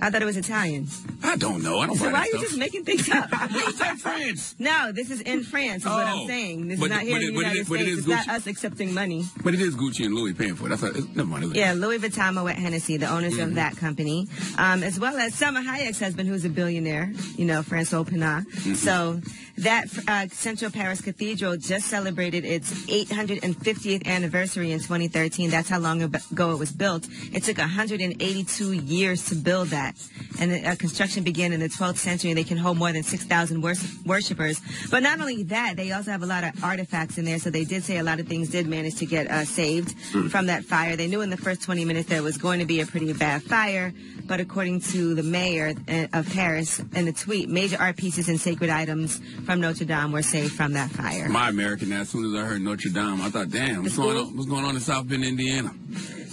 I thought it was Italian. I don't know. I don't. So why are you just making things up? You said France. No, this is in France. Is what I'm saying. This is not here in the United States. It's not us accepting money. But it is Gucci and Louis paying for it. Never mind. Yeah, Louis Vuitton, Moet Hennessy, the owners of that company, as well as Salma Hayek's husband, who's a billionaire. You know, François Pinault. So that Central Paris Cathedral just celebrated its 850th anniversary in 2013. That's how long ago it was built. It took 182 years to build that. And construction began in the 12th century. They can hold more than 6,000 worshipers. But not only that, they also have a lot of artifacts in there. So they did say a lot of things did manage to get saved from that fire. They knew in the first 20 minutes that it was going to be a pretty bad fire. But according to the mayor of Paris in a tweet, major art pieces and sacred items from Notre Dame were saved from that fire. My American, as soon as I heard Notre Dame, I thought, damn, what's going on in South Bend, Indiana?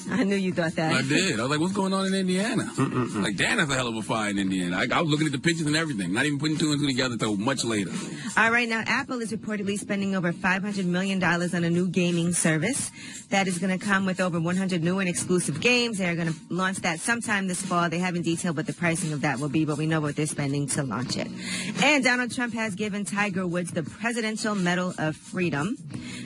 I knew you thought that. I did. I was like, what's going on in Indiana? Like, damn, that's a hell of a fire in Indiana. I was looking at the pictures and everything, not even putting two and two together until much later. All right, now Apple is reportedly spending over $500 million on a new gaming service that is going to come with over 100 new and exclusive games. They're going to launch that sometime this fall. They haven't detailed what the pricing of that will be, but we know what they're spending to launch it. And Donald Trump has given Tiger Woods the Presidential Medal of Freedom.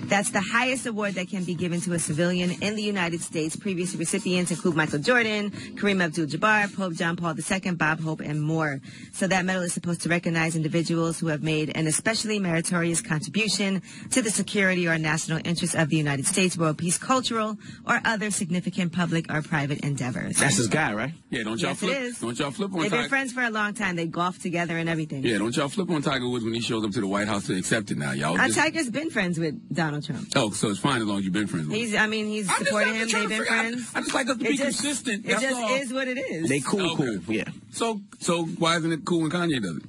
That's the highest award that can be given to a civilian in the United States. Previous recipients include Michael Jordan, Kareem Abdul-Jabbar, Pope John Paul II, Bob Hope, and more. So that medal is supposed to recognize individuals who have made an especially meritorious contribution to the security or national interests of the United States, world peace, cultural, or other significant public or private endeavors. That's his guy, right? Yeah, don't y'all flip? It is. Don't y'all flip on They've Tiger? been friends for a long time. They golfed together and everything. Yeah, don't y'all flip on Tiger Woods when he shows up to the White House to accept it now, y'all. Tiger's been friends with Donald Trump. Oh, so it's fine as long as you've been friends with him. He's supported him. They've been friends. I just like us to be consistent. It just is what it is. They cool, yeah. So why isn't it cool when Kanye does it?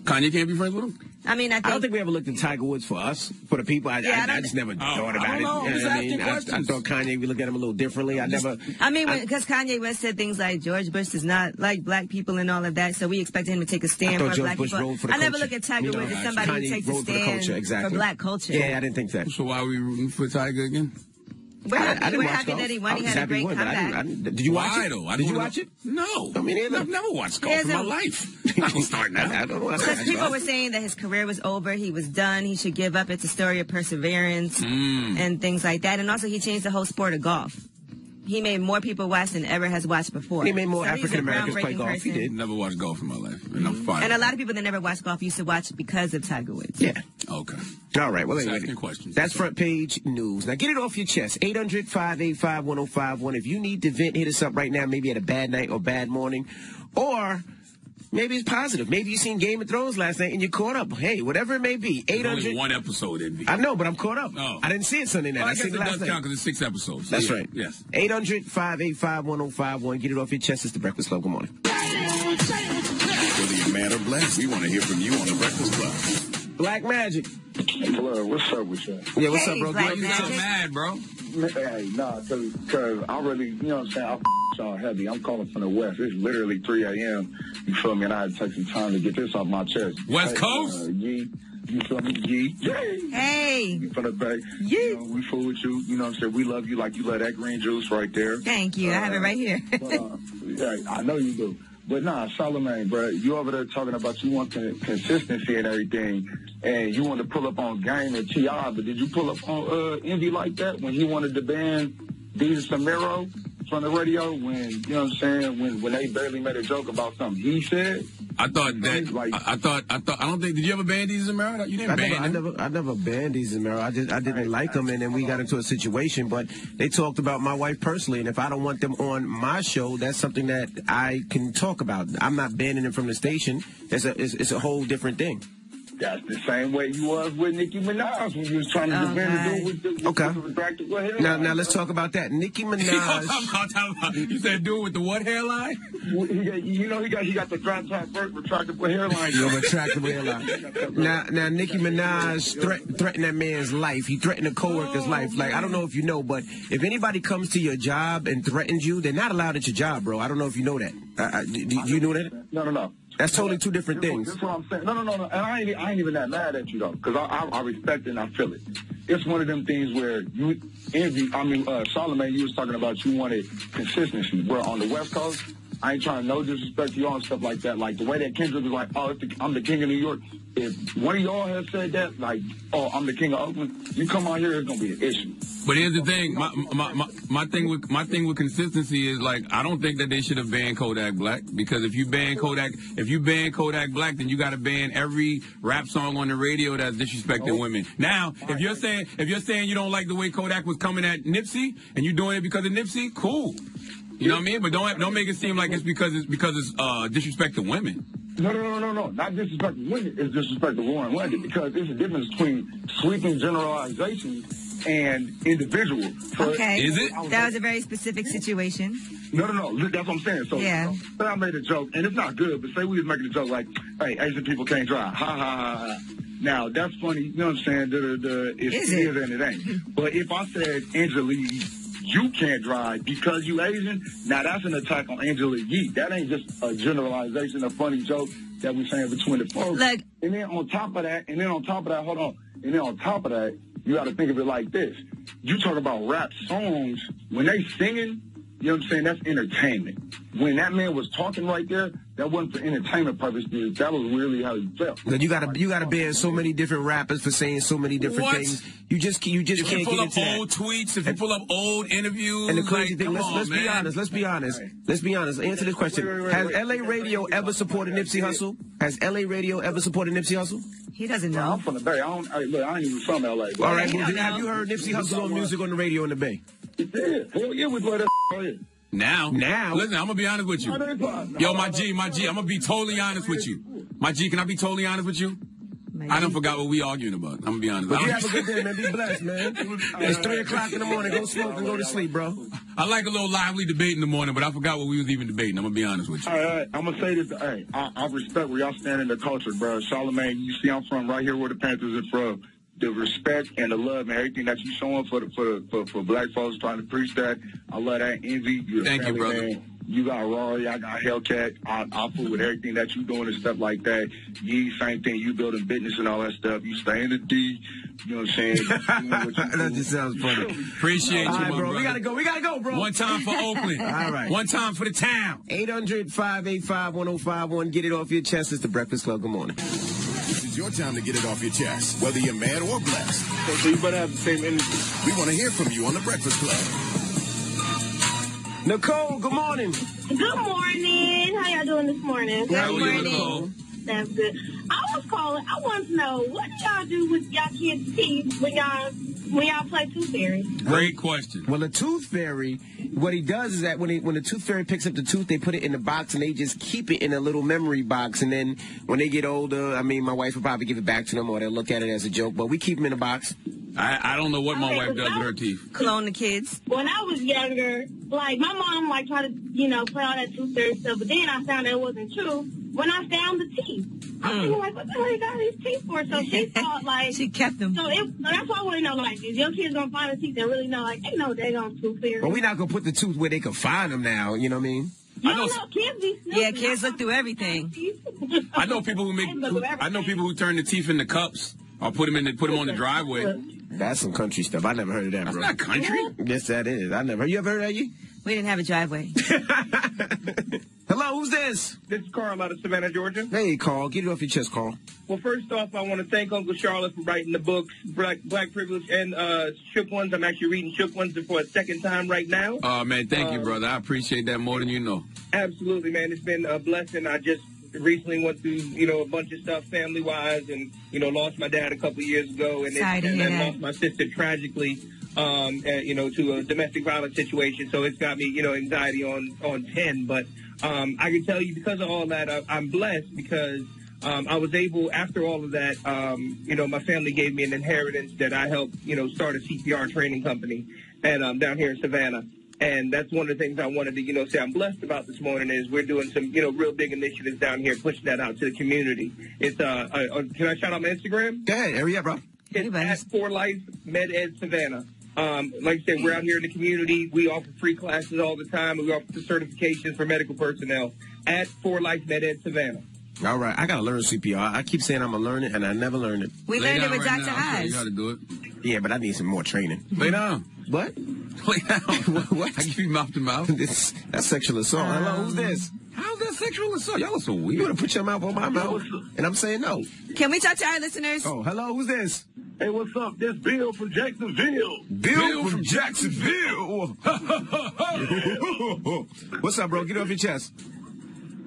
Kanye can't be friends with him? I mean, I don't think we ever looked at Tiger Woods for us, for the people. I just never thought about it. I thought Kanye, we look at him a little differently. Because Kanye West said things like George Bush does not like black people and all of that, so we expected him to take a stand for black people. I never look at Tiger Woods as somebody who takes a stand for black culture. Yeah, I didn't think that. So why are we rooting for Tiger again? We're happy that he won. He had a great comeback. Did you watch it? Did you watch it? No. I mean, I've never watched golf in my life. I don't start now. I don't know. Because people were saying that his career was over. He was done. He should give up. It's a story of perseverance and things like that. And also, he changed the whole sport of golf. He made more people watch than ever has watched before. He made more African Americans play golf. Person. He did. Never watched golf in my life. And I'm fine. And a lot of people that never watched golf used to watch because of Tiger Woods. Yeah. Okay. All right. Well, asking questions. That's front page news. Now get it off your chest. 800-585-1051. If you need to vent, hit us up right now. Maybe at a bad night or bad morning, or maybe it's positive. Maybe you seen Game of Thrones last night and you caught up. Hey, whatever it may be. 800. Only one episode, Envy. I know, but I'm caught up. Oh. I didn't see it Sunday night. Well, I guess seen it last does night. count because it's 6 episodes. So That's right. Yes. 800-585-1051. Get it off your chest. It's the Breakfast Club. Good morning. Whether you're mad or blessed, we want to hear from you on the Breakfast Club. Black Magic. Hello, what's up with you? Yeah, what's up, bro? Black You sound mad, bro. Hey, nah, because I really, you know what I'm saying, I y'all heavy. I'm calling from the West. It's literally 3 a.m. You feel me? And I had to take some time to get this off my chest. West Coast? Yee. You feel me? Yee. Hey. You from the Bay. Yee. You know, we fool with you. You know what I'm saying? We love you like you love that green juice right there. Thank you. I have it right here. Yeah, I know you do. But nah, Charlamagne, bro, you over there talking about you want consistency and everything, and you want to pull up on Game and T.I., but did you pull up on Envy like that when he wanted to ban Deezus and Mero from the radio when, you know what I'm saying, when they barely made a joke about something he said? I thought that, I don't think, did you ever ban Deezus and Mero? You didn't ban them. I never banned Deezus and Mero. I didn't like them, and then we got into a situation, but they talked about my wife personally, and if I don't want them on my show, that's something that I can talk about. I'm not banning them from the station. It's a whole different thing. That's the same way you was with Nicki Minaj when you was trying to defend the dude with the retractable hairline. Now let's talk about that. Nicki Minaj. You said do it with the what hairline? You know he got the drop top retractable hairline. Retractable hairline. Now Nicki Minaj threatened that man's life. He threatened a coworker's life. Like, I don't know if you know, but if anybody comes to your job and threatens you, they're not allowed at your job, bro. I don't know if you know that. Do you know that? No. That's totally two different things. That's what I'm saying. No. And I ain't even that mad at you, though, because I respect it and I feel it. It's one of them things where Charlamagne, you was talking about you wanted consistency. Where on the West Coast, I ain't trying to no disrespect to y'all and stuff like that. Like, the way that Kendrick was like, oh, I'm the king of New York. If one of y'all has said that, like, oh, I'm the king of Oakland, you come out here, it's going to be an issue. But here's the thing. My thing with consistency is, like, I don't think that they should have banned Kodak Black, because if you ban Kodak Black, then you got to ban every rap song on the radio that's disrespecting women. Now, if you're saying you don't like the way Kodak was coming at Nipsey and you're doing it because of Nipsey, cool. You know what I mean? But don't make it seem like it's because it's disrespecting women. No. Not disrespecting women. It's disrespecting Warren London, because there's a difference between sweeping generalizations and individual. So okay. Is it? That was a very specific situation. No. That's what I'm saying. So, yeah. Say I made a joke, and it's not good, but say we was making a joke like, hey, Asian people can't drive. Ha, ha, ha, ha. Now, that's funny. You know what I'm saying? It is and it ain't. But if I said, Angela Yee, you can't drive because you Asian, now that's an attack on Angela Yee. That ain't just a generalization, a funny joke that we're saying between the folks. Like, and then on top of that, hold on. And then on top of that, you got to think of it like this. You talk about rap songs, when they singing, you know what I'm saying, that's entertainment. When that man was talking right there, that wasn't for entertainment purposes. That was really how he felt. You gotta ban so many different rappers for saying so many different things. You just can't get into that. If you pull up old tweets, if you pull up old interviews, and the crazy thing, let's be honest. Answer this question: Has LA Radio ever supported Nipsey Hussle? Has LA Radio ever supported Nipsey Hussle? He doesn't know. I'm from the Bay. I ain't even from LA. All right, well, have you heard Nipsey Hussle on music on the radio in the Bay? Yeah, hell yeah, we play that here. Now, listen, I'm gonna be honest with you. Yo, my G, I'm gonna be totally honest with you. My G, can I be totally honest with you? I done forgot what we arguing about. I'm gonna be honest. But you have a good day, man. Be blessed, man. It's 3 o'clock in the morning. Go smoke and go to sleep, bro. I like a little lively debate in the morning, but I forgot what we was even debating. I'm gonna be honest with you. All right. I'm gonna say this. Hey, I respect where y'all stand in the culture, bro. Charlamagne, you see, I'm from right here where the Panthers are from. The respect and the love and everything that you showing for black folks, trying to preach that. I love that. Envy. Thank you, brother. Man. You got Rory, I got Hellcat. I fool with everything that you doing and stuff like that. You same thing. You building business and all that stuff. You stay in the D. You know what I'm saying? That just sounds funny. Appreciate you, my brother. We gotta go, bro. One time for Oakland. All right. One time for the town. 800-585-1051. Get it off your chest. It's the Breakfast Club. Good morning. This is your time to get it off your chest, whether you're mad or blessed. So you better have the same energy. We want to hear from you on the Breakfast Club. Nicole, good morning. Good morning. How y'all doing this morning? Good morning, Nicole. That's good. I was calling. I want to know, what do y'all do with y'all kids' teeth when y'all play Tooth Fairy? Great question. Well, a Tooth Fairy, what he does is that when the Tooth Fairy picks up the tooth, they put it in the box and they just keep it in a little memory box. And then when they get older, I mean, my wife will probably give it back to them or they'll look at it as a joke. But we keep them in a box. I don't know what my wife does with her teeth. Clone the kids. When I was younger, like, my mom, like, tried to, play all that Tooth Fairy stuff. But then I found that it wasn't true when I found the teeth. I was thinking, like, what the hell you got these teeth for? So she thought, like... She kept them. So that's why I want to know, like, is your kids going to find the teeth and really know, like, ain't no daggone Tooth Fairy? Well, we're not going to put the tooth where they can find them now, you know what I mean? You don't know, kids be snooping. Yeah, kids look through everything. I know people who turn the teeth into cups or put them on the driveway. That's some country stuff. I never heard of that, bro. That's not country. Yes, that is. You ever heard of that, you? We didn't have a driveway. Hello, who's this? This is Carl out of Savannah, Georgia. Hey, Carl. Get it off your chest, Carl. Well, first off, I want to thank Uncle Charlotte for writing the books, Black Privilege and Shook Ones. I'm actually reading Shook Ones for a second time right now. Oh, man, thank you, brother. I appreciate that more than you know. Absolutely, man. It's been a blessing. I just recently went through, a bunch of stuff family-wise and, lost my dad a couple of years ago. And then lost my sister tragically, to a domestic violence situation. So it's got me, anxiety on 10. But I can tell you because of all that, I'm blessed because I was able, after all of that, my family gave me an inheritance that I helped, start a CPR training company and down here in Savannah. And that's one of the things I wanted to, say I'm blessed about this morning is we're doing some, real big initiatives down here, pushing that out to the community. It's, can I shout out my Instagram? Go ahead, hurry up, bro. It's at For Life Med Ed Savannah. Like I said, we're out here in the community. We offer free classes all the time. And we offer certifications for medical personnel at For Life Med Ed Savannah. All right, I got to learn CPR. I keep saying I'm going to learn it, and I never learned it. We learned it with Dr. Oz. You got to do it. Yeah, but I need some more training. Lay down. What? What? I give you mouth to mouth? That's sexual assault. Hello, who's this? How's that sexual assault? Y'all are so weird. You want to put your mouth on my mouth? And I'm saying no. Can we talk to our listeners? Oh, hello, who's this? Hey, what's up? This Bill from Jacksonville. Bill from Jacksonville. What's up, bro? Get off your chest.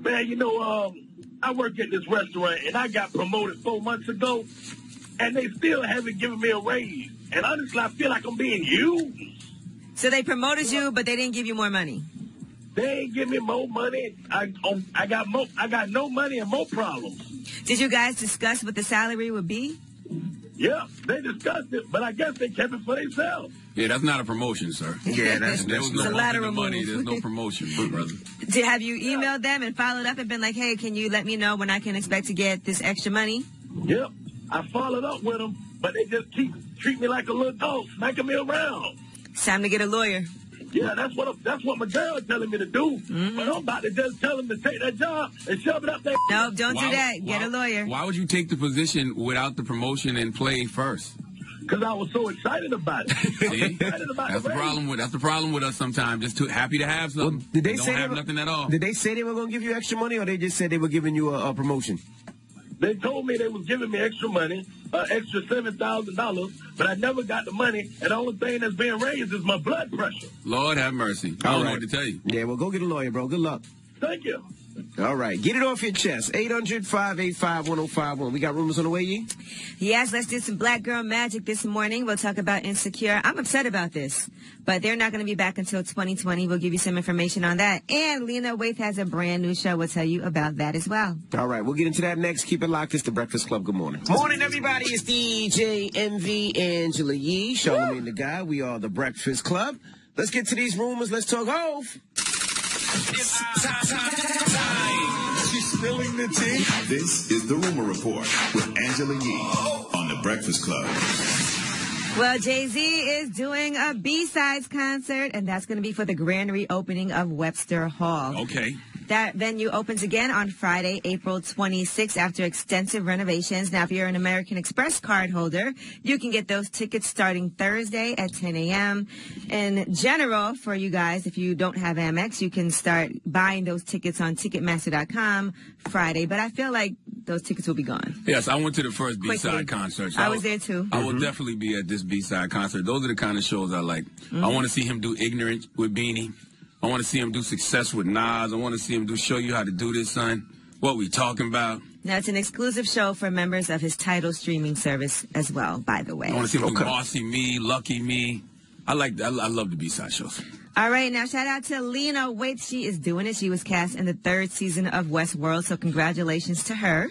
Man, you know, I work at this restaurant, and I got promoted 4 months ago, and they still haven't given me a raise. And honestly, I feel like I'm being used. So they promoted you, but they didn't give you more money. They ain't give me more money. I got no money and more problems. Did you guys discuss what the salary would be? Yeah, they discussed it, but I guess they kept it for themselves. Yeah, that's not a promotion, sir. Yeah, there was no a lateral money. move. There's no promotion, brother. Have you emailed them and followed up and been like, hey, can you let me know when I can expect to get this extra money? Yep, I followed up with them, but they just treat me like a little dog, smacking me around. It's time to get a lawyer. Yeah, that's what my girl is telling me to do. Mm-hmm. But I'm about to just tell them to take that job and shove it up there. No, don't do that. Get a lawyer. Why would you take the position without the promotion and play first? Because I was so excited about it. See? That's the problem with us sometimes. Just too happy to have something. Well, did they don't say have nothing at all? Did they say they were going to give you extra money, or they just said they were giving you a promotion? They told me they was giving me extra money, extra $7,000, but I never got the money, and the only thing that's being raised is my blood pressure. Lord have mercy. I don't know what to tell you. Yeah, well, go get a lawyer, bro. Good luck. Thank you. All right. Get it off your chest. 800-585-1051. We got rumors on the way, Yee? Yes, let's do some Black Girl Magic this morning. We'll talk about Insecure. I'm upset about this, but they're not going to be back until 2020. We'll give you some information on that. And Lena Waithe has a brand new show. We'll tell you about that as well. All right. We'll get into that next. Keep it locked. It's The Breakfast Club. Good morning. Morning, everybody. It's DJ MV, Angela Yee, Charlamagne the Guy. We are The Breakfast Club. Let's get to these rumors. Let's talk hove. It's time. She's spilling the tea. This is the Rumor Report with Angela Yee on The Breakfast Club. Well, Jay-Z is doing a B-Sides concert, and that's going to be for the grand reopening of Webster Hall. Okay. That venue opens again on Friday, April 26th, after extensive renovations. Now, if you're an American Express card holder, you can get those tickets starting Thursday at 10 a.m. In general, for you guys, if you don't have Amex, you can start buying those tickets on Ticketmaster.com Friday. But I feel like those tickets will be gone. Yes, I went to the first B-side concert. So I was there, too. I will definitely be at this B-side concert. Those are the kind of shows I like. I want to see him do Ignorant with Beanie. I want to see him do Success with Nas. I want to see him Show You How to Do This, son. What we talking about? Now, it's an exclusive show for members of his Tidal streaming service as well, by the way. I want to see him do Bossy Me, Lucky Me. I love the B-side shows. All right, now shout out to Lena Waithe. She is doing it. She was cast in the 3rd season of Westworld, so congratulations to her.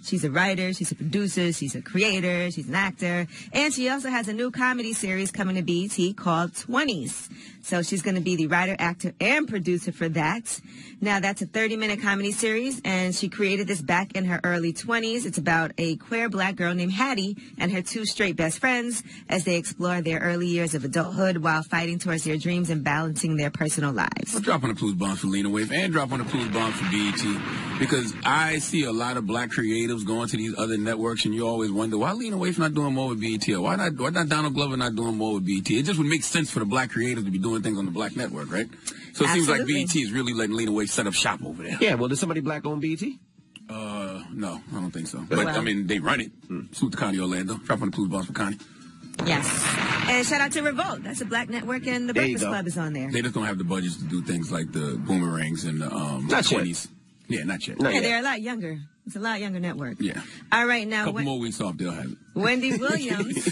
She's a writer, she's a producer, she's a creator, she's an actor, and she also has a new comedy series coming to BET called 20s. So she's going to be the writer, actor, and producer for that. Now, that's a 30-minute comedy series, and she created this back in her early 20s. It's about a queer Black girl named Hattie and her 2 straight best friends as they explore their early years of adulthood while fighting towards their dreams and balancing their personal lives. I'll drop on a clues bomb for Lena Waithe and drop on a clues bomb for BET, because I see a lot of Black creatives going to these other networks, and you always wonder, why Lena Waithe not doing more with BET? Or why not Donald Glover not doing more with BET? It just would make sense for the Black creatives to be doing things on the Black network, right? So it seems like BET is really letting Lena Waithe set up shop over there. Yeah, well, does somebody Black own BET? No, I don't think so. But, I mean, they run it. Salute to Connie Orlando. Drop on the clues bomb for Connie. Yes. And shout out to Revolt. That's a Black network, and the Breakfast Club is on there. They just don't have the budgets to do things like the Boomerangs and the 20s. Yeah, not yet. Yeah, they're a lot younger. It's a lot younger network. Yeah. All right, now. A couple more weeks off, they'll have it. Wendy Williams.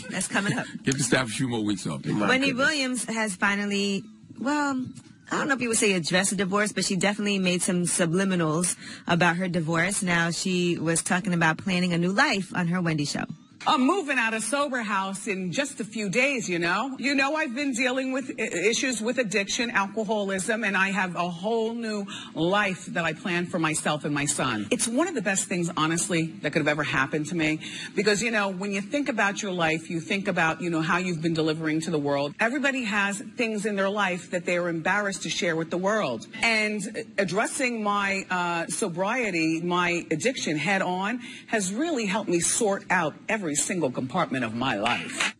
That's coming up. Give the staff a few more weeks off. Wendy Williams has finally, well, I don't know if you would say addressed a divorce, but she definitely made some subliminals about her divorce. Now, she was talking about planning a new life on her Wendy show. I'm moving out of sober house in just a few days, you know. You know, I've been dealing with issues with addiction, alcoholism, and I have a whole new life that I plan for myself and my son. It's one of the best things, honestly, that could have ever happened to me. Because, you know, when you think about your life, you think about, you know, how you've been delivering to the world. Everybody has things in their life that they are embarrassed to share with the world. And addressing my sobriety, my addiction head on, has really helped me sort out everything. every single compartment of my life.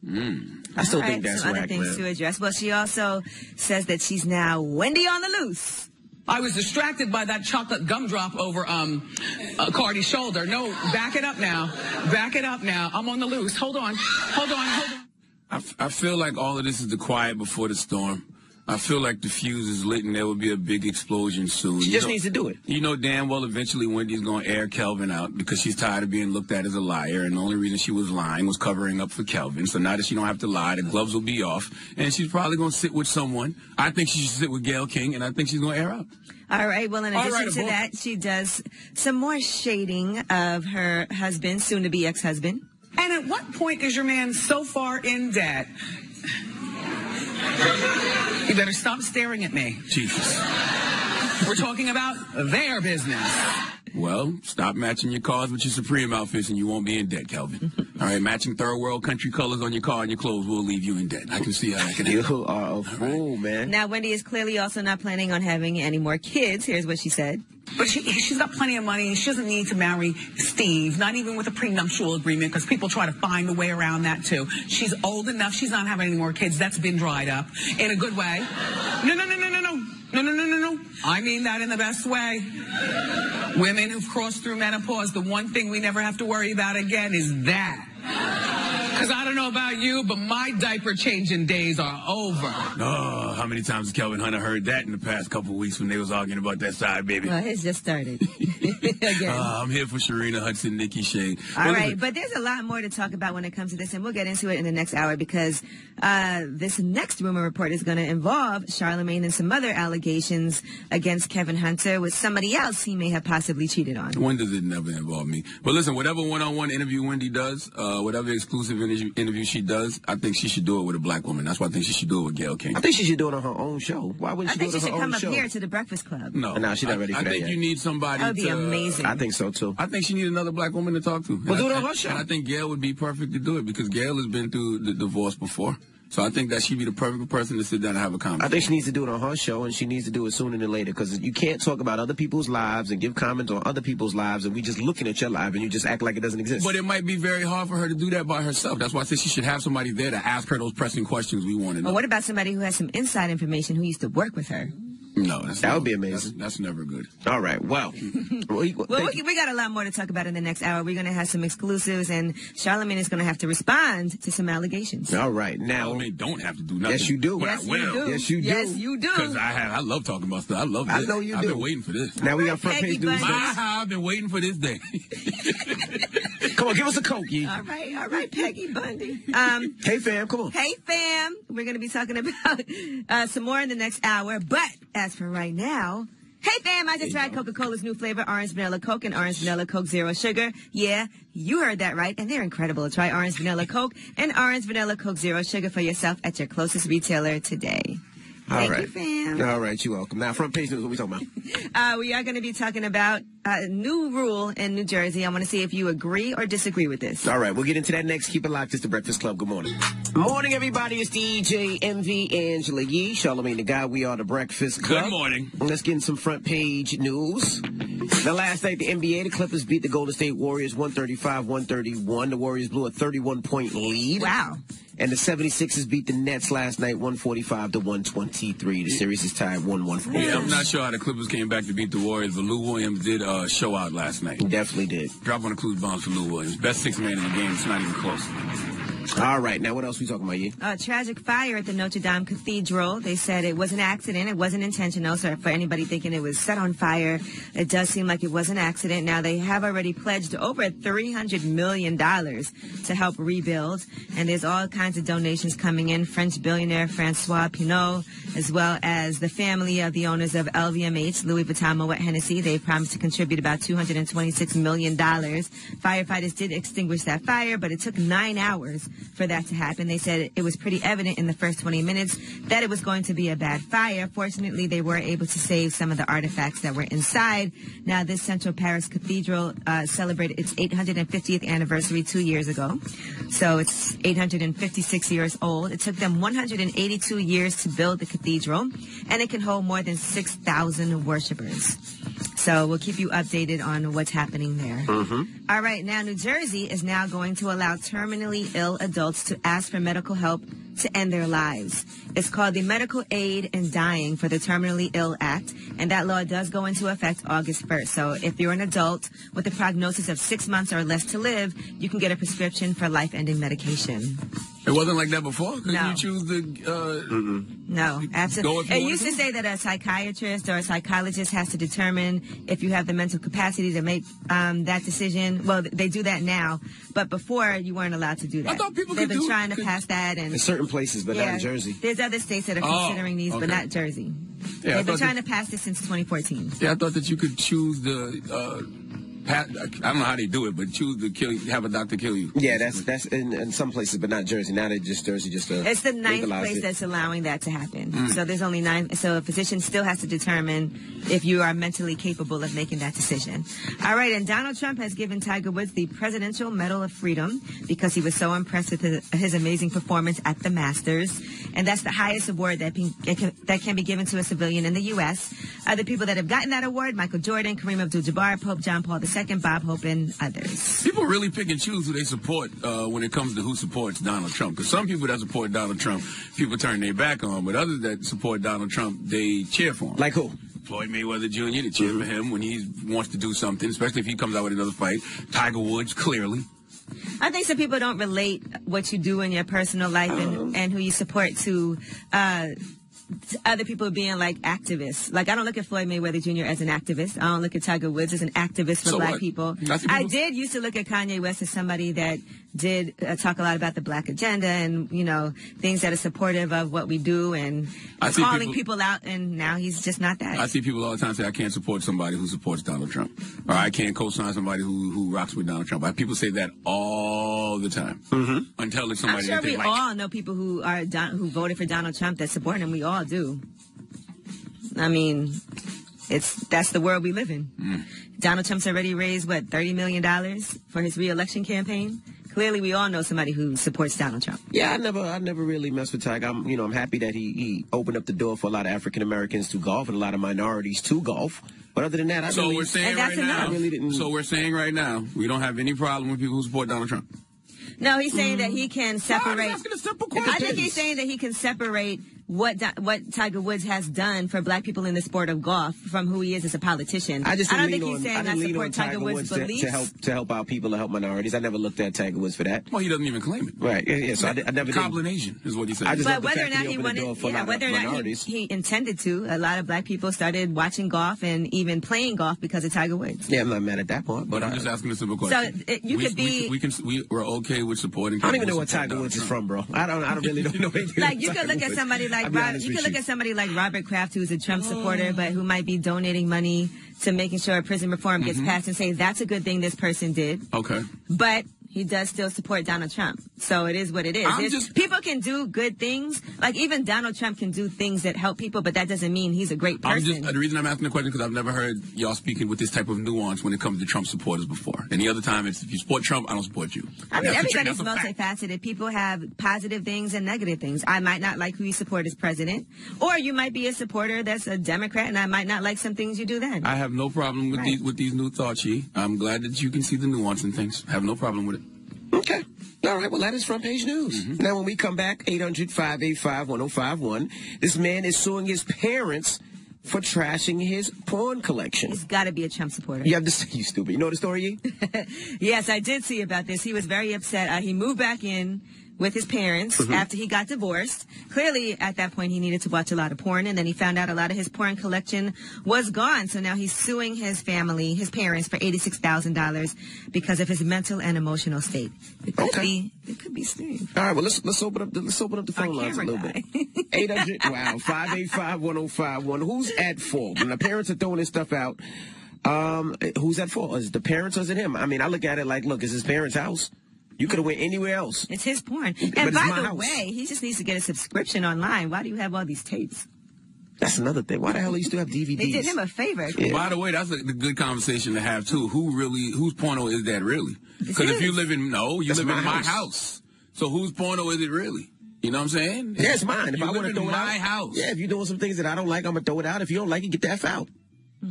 I still think that's some whack, other things man. to address. Well, she also says that she's now Wendy on the loose. I was distracted by that chocolate gumdrop over Cardi's shoulder. No, back it up now. Back it up now. I'm on the loose. Hold on. I feel like all of this is the quiet before the storm. I feel like the fuse is lit and there will be a big explosion soon. She just needs to do it. You know damn well eventually Wendy's going to air Kelvin out because she's tired of being looked at as a liar, and the only reason she was lying was covering up for Kelvin. So now that she don't have to lie, the gloves will be off, and she's probably going to sit with someone. I think she should sit with Gayle King, and I think she's going to air out. All right. Well, in addition to that, she does some more shading of her husband, soon-to-be ex-husband. And at what point is your man so far in debt? You better stop staring at me. Jesus. We're talking about their business. Well, stop matching your cars with your Supreme outfits and you won't be in debt, Kelvin. All right, matching third world country colors on your car and your clothes will leave you in debt. I can see how that can happen. You are a fool, man. Now, Wendy is clearly also not planning on having any more kids. Here's what she said. But she's got plenty of money. She doesn't need to marry Steve, not even with a prenuptial agreement, because people try to find a way around that, too. She's old enough. She's not having any more kids. That's been dried up in a good way. No. I mean that in the best way. Women who've crossed through menopause, the one thing we never have to worry about again is that. Because I don't know about you, but my diaper changing days are over. Oh, how many times has Kelvin Hunter heard that in the past couple of weeks when they was arguing about that side, baby? Well, it's just started. Again. I'm here for Sharina Hudson, Nikki Shade. All right, but there's a lot more to talk about when it comes to this, and we'll get into it in the next hour because this next rumor report is going to involve Charlamagne and some other allegations against Kevin Hunter with somebody else he may have possibly cheated on. When does it never involve me? But listen, whatever one-on-one interview Wendy does, whatever exclusive interview she does, I think she should do it with a black woman. That's why I think she should do it with Gayle King. I think she should do it on her own show. Why wouldn't she do it on her own show? I think she should come up here to the Breakfast Club. No, she's not ready for that I think yet. you need somebody That would be amazing. I think so, too. I think she needs another black woman to talk to. Well, do it on her show. And I think Gayle would be perfect to do it because Gayle has been through the divorce before. So I think that she'd be the perfect person to sit down and have a conversation. I think she needs to do it on her show, and she needs to do it sooner than later, because you can't talk about other people's lives and give comments on other people's lives, and we just looking at your life, and you just act like it doesn't exist. But it might be very hard for her to do that by herself. That's why I said she should have somebody there to ask her those pressing questions we want to know. Well, what about somebody who has some inside information who used to work with her? No, that would be amazing. That's never good. All right, well. we got a lot more to talk about in the next hour. We're going to have some exclusives, and Charlamagne is going to have to respond to some allegations. All right, now. Charlamagne don't have to do nothing. Yes, you do. Yes, you do. Yes, you do. Yes, you do. Because I love talking about stuff. I love this. I know you do. I've been waiting for this. Now we got front page news. I've been waiting for this day. Come on, give us a Coke, Yee. All right, Peggy Bundy. Hey, fam, come on. Hey, fam. We're going to be talking about some more in the next hour. But as for right now, hey, fam, I just tried Coca-Cola's new flavor, Orange Vanilla Coke and Orange Vanilla Coke Zero Sugar. Yeah, you heard that right, and they're incredible. Try Orange Vanilla Coke and Orange Vanilla Coke Zero Sugar for yourself at your closest retailer today. Thank you, fam. All right, you're welcome. Now, front page news, what we talking about? We are going to be talking about a new rule in New Jersey. I want to see if you agree or disagree with this. All right, we'll get into that next. Keep it locked. It's the Breakfast Club. Good morning. Morning, everybody. It's DJ MV, Angela Yee, Charlamagne the Guy. We are the Breakfast Club. Good morning. Let's get in some front page news. The last night, the NBA, the Clippers beat the Golden State Warriors 135-131. The Warriors blew a 31-point lead. Wow. And the 76ers beat the Nets last night 145-123. The series is tied 1-1. Yeah, I'm not sure how the Clippers came back to beat the Warriors, but Lou Williams did show out last night. He definitely did. Drop on the clues bombs for Lou Williams. Best six man in the game. It's not even close. All right. Now, what else are we talking about, Yee? A tragic fire at the Notre Dame Cathedral. They said it was an accident. It wasn't intentional. So for anybody thinking it was set on fire, it does seem like it was an accident. Now, they have already pledged over $300 million to help rebuild. And there's all kinds of donations coming in. French billionaire Francois Pinault, as well as the family of the owners of LVMH, Louis Vuitton, Moet Hennessy. They promised to contribute about $226 million. Firefighters did extinguish that fire, but it took 9 hours for that to happen. They said it was pretty evident in the first 20 minutes that it was going to be a bad fire. Fortunately, they were able to save some of the artifacts that were inside. Now, this Central Paris Cathedral celebrated its 850th anniversary 2 years ago. So it's 856 years old. It took them 182 years to build the cathedral, and it can hold more than 6,000 worshipers. So we'll keep you updated on what's happening there. Mm-hmm. All right, now New Jersey is now going to allow terminally ill adults to ask for medical help to end their lives. It's called the Medical Aid in Dying for the Terminally Ill Act, and that law does go into effect August 1st. So if you're an adult with a prognosis of 6 months or less to live, you can get a prescription for life-ending medication. It wasn't like that before? Couldn't No. you choose the... No, absolutely. It used to say that a psychiatrist or a psychologist has to determine if you have the mental capacity to make that decision. Well, they do that now, but before you weren't allowed to do that. I thought people They've could been trying to pass that, and In certain places, but not in Jersey. There's other states that are considering these, but okay. not Jersey. Yeah, They've been trying to pass this since 2014. Yeah, I thought that you could choose the... I don't know how they do it, but choose to kill you, have a doctor kill you. Yeah, that's in some places, but not Jersey. Now they just Jersey just It's the ninth legalize place it. that's allowing that to happen. So there's only 9. So a physician still has to determine if you are mentally capable of making that decision. All right, and Donald Trump has given Tiger Woods the Presidential Medal of Freedom because he was so impressed with his amazing performance at the Masters. And that's the highest award that can be given to a civilian in the U.S. Other people that have gotten that award, Michael Jordan, Kareem Abdul-Jabbar, Pope John Paul II, Bob Hope, and others. People really pick and choose who they support when it comes to who supports Donald Trump. Because some people that support Donald Trump, people turn their back on. But others that support Donald Trump, they cheer for him. Like who? Floyd Mayweather Jr., they cheer for him when he wants to do something, especially if he comes out with another fight. Tiger Woods, clearly. I think some people don't relate what you do in your personal life and who you support to other people being like activists. Like, I don't look at Floyd Mayweather Jr. as an activist. I don't look at Tiger Woods as an activist for black people. I did used to look at Kanye West as somebody that did talk a lot about the black agenda and, you know, things that are supportive of what we do and calling people out, and now he's just not that. I see people all the time say, I can't support somebody who supports Donald Trump. Or I can't co-sign somebody who rocks with Donald Trump. People say that all the time. Until it's somebody I'm sure that they we all know people who voted for Donald Trump that support him. We all do. I mean, that's the world we live in. Donald Trump's already raised, $30 million for his re-election campaign? Clearly, we all know somebody who supports Donald Trump. Yeah, I never really messed with Tiger. I'm happy that he opened up the door for a lot of African Americans to golf and a lot of minorities to golf. But other than that, we're saying right now, we don't have any problem with people who support Donald Trump. No, he's saying that he can separate. I'm asking a simple question. I think he's saying that he can separate what Tiger Woods has done for black people in the sport of golf from who he is as a politician. I don't think he's saying I support Tiger Woods' beliefs. to help out people, to help minorities. I never looked at Tiger Woods for that. Well, he doesn't even claim it. Right. Yeah, so I never did. Combination is what he said. But whether or not he wanted, whether or not he intended to, a lot of black people started watching golf and even playing golf because of Tiger Woods. Yeah, I'm not mad at that part. But I'm just asking a simple question. So we're okay with supporting. I don't even know what Tiger Woods is from, bro. I really don't know anything. Like, you could look at somebody like Robert Kraft, who's a Trump supporter, but who might be donating money to making sure prison reform gets passed, and say that's a good thing this person did. Okay. But he does still support Donald Trump. So it is what it is. People can do good things. Like, even Donald Trump can do things that help people, but that doesn't mean he's a great person. The reason I'm asking the question because I've never heard y'all speaking with this type of nuance when it comes to Trump supporters before. Any other time, it's if you support Trump, I don't support you. I mean, everybody's multifaceted. People have positive things and negative things. I might not like who you support as president, or you might be a supporter that's a Democrat, and I might not like some things you do then. I have no problem with these new thoughts, Yee. I'm glad that you can see the nuance in things. I have no problem with it. Okay. All right. Well, that is front page news. Now, when we come back, 800-585-1051, this man is suing his parents for trashing his porn collection. He's got to be a Trump supporter. You have to say, you stupid. You know the story, Yee? Yes, I did see about this. He was very upset. He moved back in with his parents after he got divorced. Clearly, at that point, he needed to watch a lot of porn, and then he found out a lot of his porn collection was gone. So now he's suing his family, his parents, for $86,000 because of his mental and emotional state. It could be Steve. All right, well, let's open up the phone lines a little bit. 800-585-1051. Who's at fault? When the parents are throwing this stuff out, who's at fault? Is it the parents or is it him? I mean, I look at it like, look, it's his parents' house. You could have went anywhere else. It's his porn. And by the way, he just needs to get a subscription online. Why do you have all these tapes? That's another thing. Why the hell do you still have DVDs? They did him a favor. Yeah. By the way, that's a good conversation to have, too. Whose porno is that really? Because if you live in my house. So whose porno is it really? You know what I'm saying? Yeah, it's mine. If I want to throw it out. my house. Yeah, if you're doing some things that I don't like, I'm going to throw it out. If you don't like it, get the F out.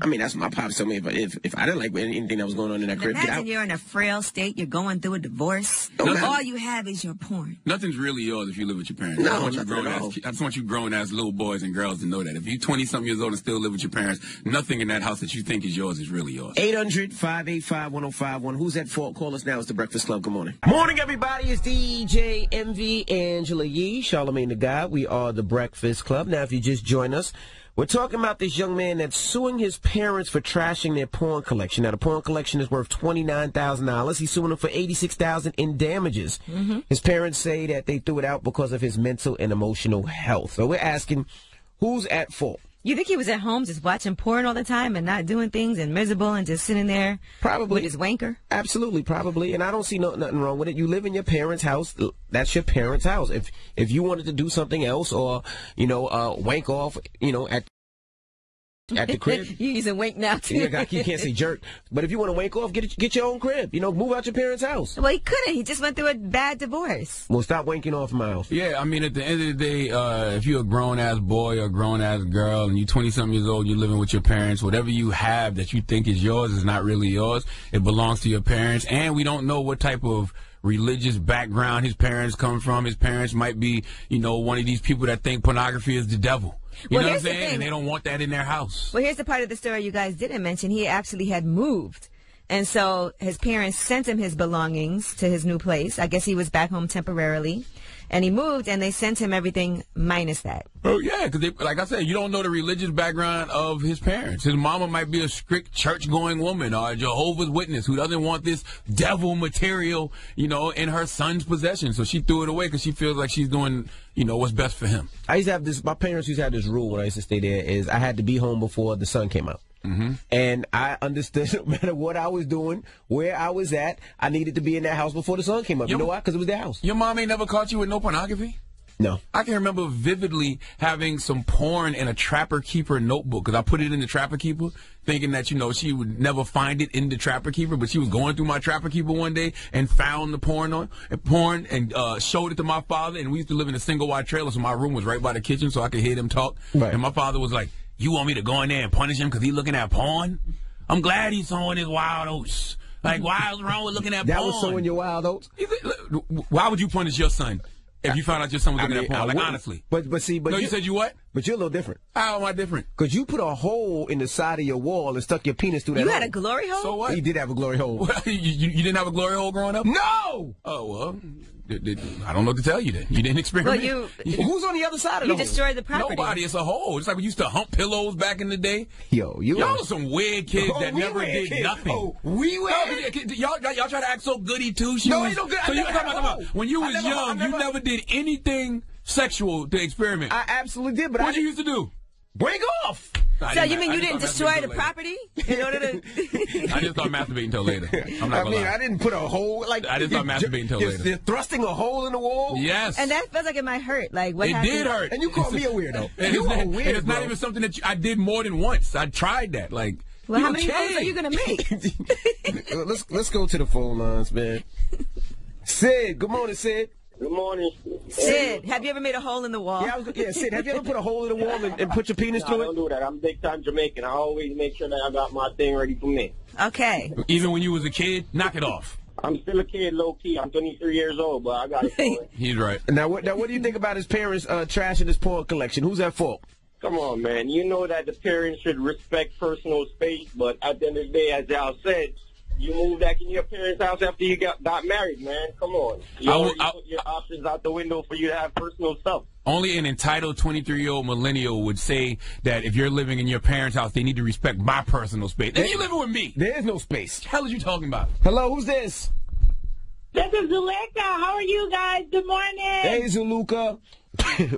I mean, that's my pops told me if I didn't like anything that was going on in that crib. Imagine you're in a frail state, you're going through a divorce. All you have is your porn. Nothing's really yours if you live with your parents. No, I just want you grown as little boys and girls to know that. If you're 20-something years old and still live with your parents, nothing in that house that you think is yours is really yours. 800-585-1051. Who's at fault? Call us now. It's the Breakfast Club. Good morning. Morning, everybody. It's DJ MV, Angela Yee, Charlamagne the God. We are the Breakfast Club. Now, if you just join us, we're talking about this young man that's suing his parents for trashing their porn collection. Now, the porn collection is worth $29,000. He's suing them for $86,000 in damages. His parents say that they threw it out because of his mental and emotional health. So we're asking, who's at fault? You think he was at home just watching porn all the time and not doing things and miserable and just sitting there with his wanker? Absolutely, probably. And I don't see nothing wrong with it. You live in your parents' house. That's your parents' house. If you wanted to do something else or, wank off, at the crib. You're using wank now, too. Yeah, you can't say jerk. But if you want to wank off, get your own crib. Move out your parents' house. Well, he couldn't. He just went through a bad divorce. Well, stop wanking off in my house. Yeah, I mean, at the end of the day, if you're a grown-ass boy or a grown-ass girl and you're 20-something years old, you're living with your parents, whatever you have that you think is yours is not really yours. It belongs to your parents. And we don't know what type of religious background his parents come from. His parents might be, one of these people that think pornography is the devil. You know what I'm saying? And they don't want that in their house. Well, here's the part of the story you guys didn't mention. He actually had moved. And so his parents sent him his belongings to his new place. I guess he was back home temporarily. And he moved, and they sent him everything minus that. Oh, yeah, because like I said, you don't know the religious background of his parents. His mama might be a strict church-going woman or a Jehovah's Witness who doesn't want this devil material, in her son's possession. So she threw it away because she feels like she's doing, what's best for him. I used to have my parents used to have this rule when I used to stay there is I had to be home before the sun came out. And I understood no matter what I was doing, where I was at, I needed to be in that house before the sun came up. You know why? Because it was their house. Your mom ain't never caught you with no pornography? No. I can remember vividly having some porn in a Trapper Keeper notebook because I put it in the Trapper Keeper thinking that, she would never find it in the Trapper Keeper, but she was going through my Trapper Keeper one day and found the porn and showed it to my father. And we used to live in a single-wide trailer, so my room was right by the kitchen so I could hear them talk. Right. And my father was like, "You want me to go in there and punish him because he's looking at porn? I'm glad he's sowing his wild oats. Like, why is wrong with looking at porn?" That was sowing your wild oats? Why would you punish your son if you found out your son was looking at porn? Like, honestly. But no, you said you what? But you're a little different. How am I different? Because you put a hole in the side of your wall and stuck your penis through that hole. You had a glory hole? So what? You did have a glory hole. You didn't have a glory hole growing up? No! Oh, well, I don't know what to tell you then. You didn't experiment. Well, who's on the other side of the hole? You destroyed the property. Nobody. It's a hole. It's like we used to hump pillows back in the day. Y'all are some weird kids that never did nothing. Oh, we were. Y'all try to act so goody two shoes. No, ain't no good. So you talking about when you was young, you never did anything sexual to experiment. I absolutely did, but what you used to do? Break off. So you mean you didn't destroy the property in order to? I just started masturbating until later. I'm not gonna lie. I didn't put a hole like. I didn't start masturbating until later. You're thrusting a hole in the wall. Yes. And that feels like it might hurt. Like what happened? It did hurt. And you called me a weirdo. You are weird. And it's not even something that I did more than once. I tried that. Like. Well, how many holes are you gonna make? Let's go to the phone lines, man. Sid, good morning, Sid. Good morning. Sid, have you ever made a hole in the wall? Yeah, Sid, have you ever put a hole in the wall and put your penis through it? I don't do that. I'm big time Jamaican. I always make sure that I got my thing ready for me. Okay. Even when you was a kid, knock it off. I'm still a kid, low key. I'm 23 years old, but I got it for it. He's right. Now, what do you think about his parents trashing his porn collection? Who's at fault? Come on, man. You know that the parents should respect personal space, but at the end of the day, as y'all said, you moved back in your parents' house after you got married, man. Come on. You put your options out the window for you to have personal stuff. Only an entitled 23-year-old millennial would say that if you're living in your parents' house, they need to respect my personal space. If you're living with me, there is no space. What the hell are you talking about? Hello, who's this? This is Zuleika. How are you guys? Good morning. Hey, Zuluka.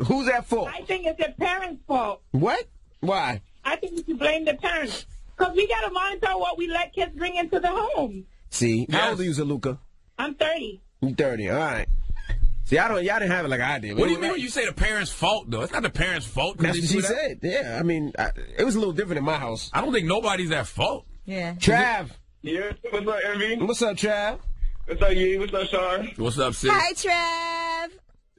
Who's at fault? I think it's the parents' fault. What? Why? I think we should blame the parents. Because we got to monitor what we let kids bring into the home. See, how old are you, Zaluka? I'm 30. You 30, all right. See, y'all didn't have it like I did. What do you mean when you say the parents' fault, though? It's not the parents' fault. That's what she said. Yeah, I mean, it was a little different in my house. I don't think nobody's at fault. Yeah. Trav. Yeah, what's up, Envy? What's up, Trav? What's up, Yee? What's up, Shar? What's up, sis? Hi, Trav.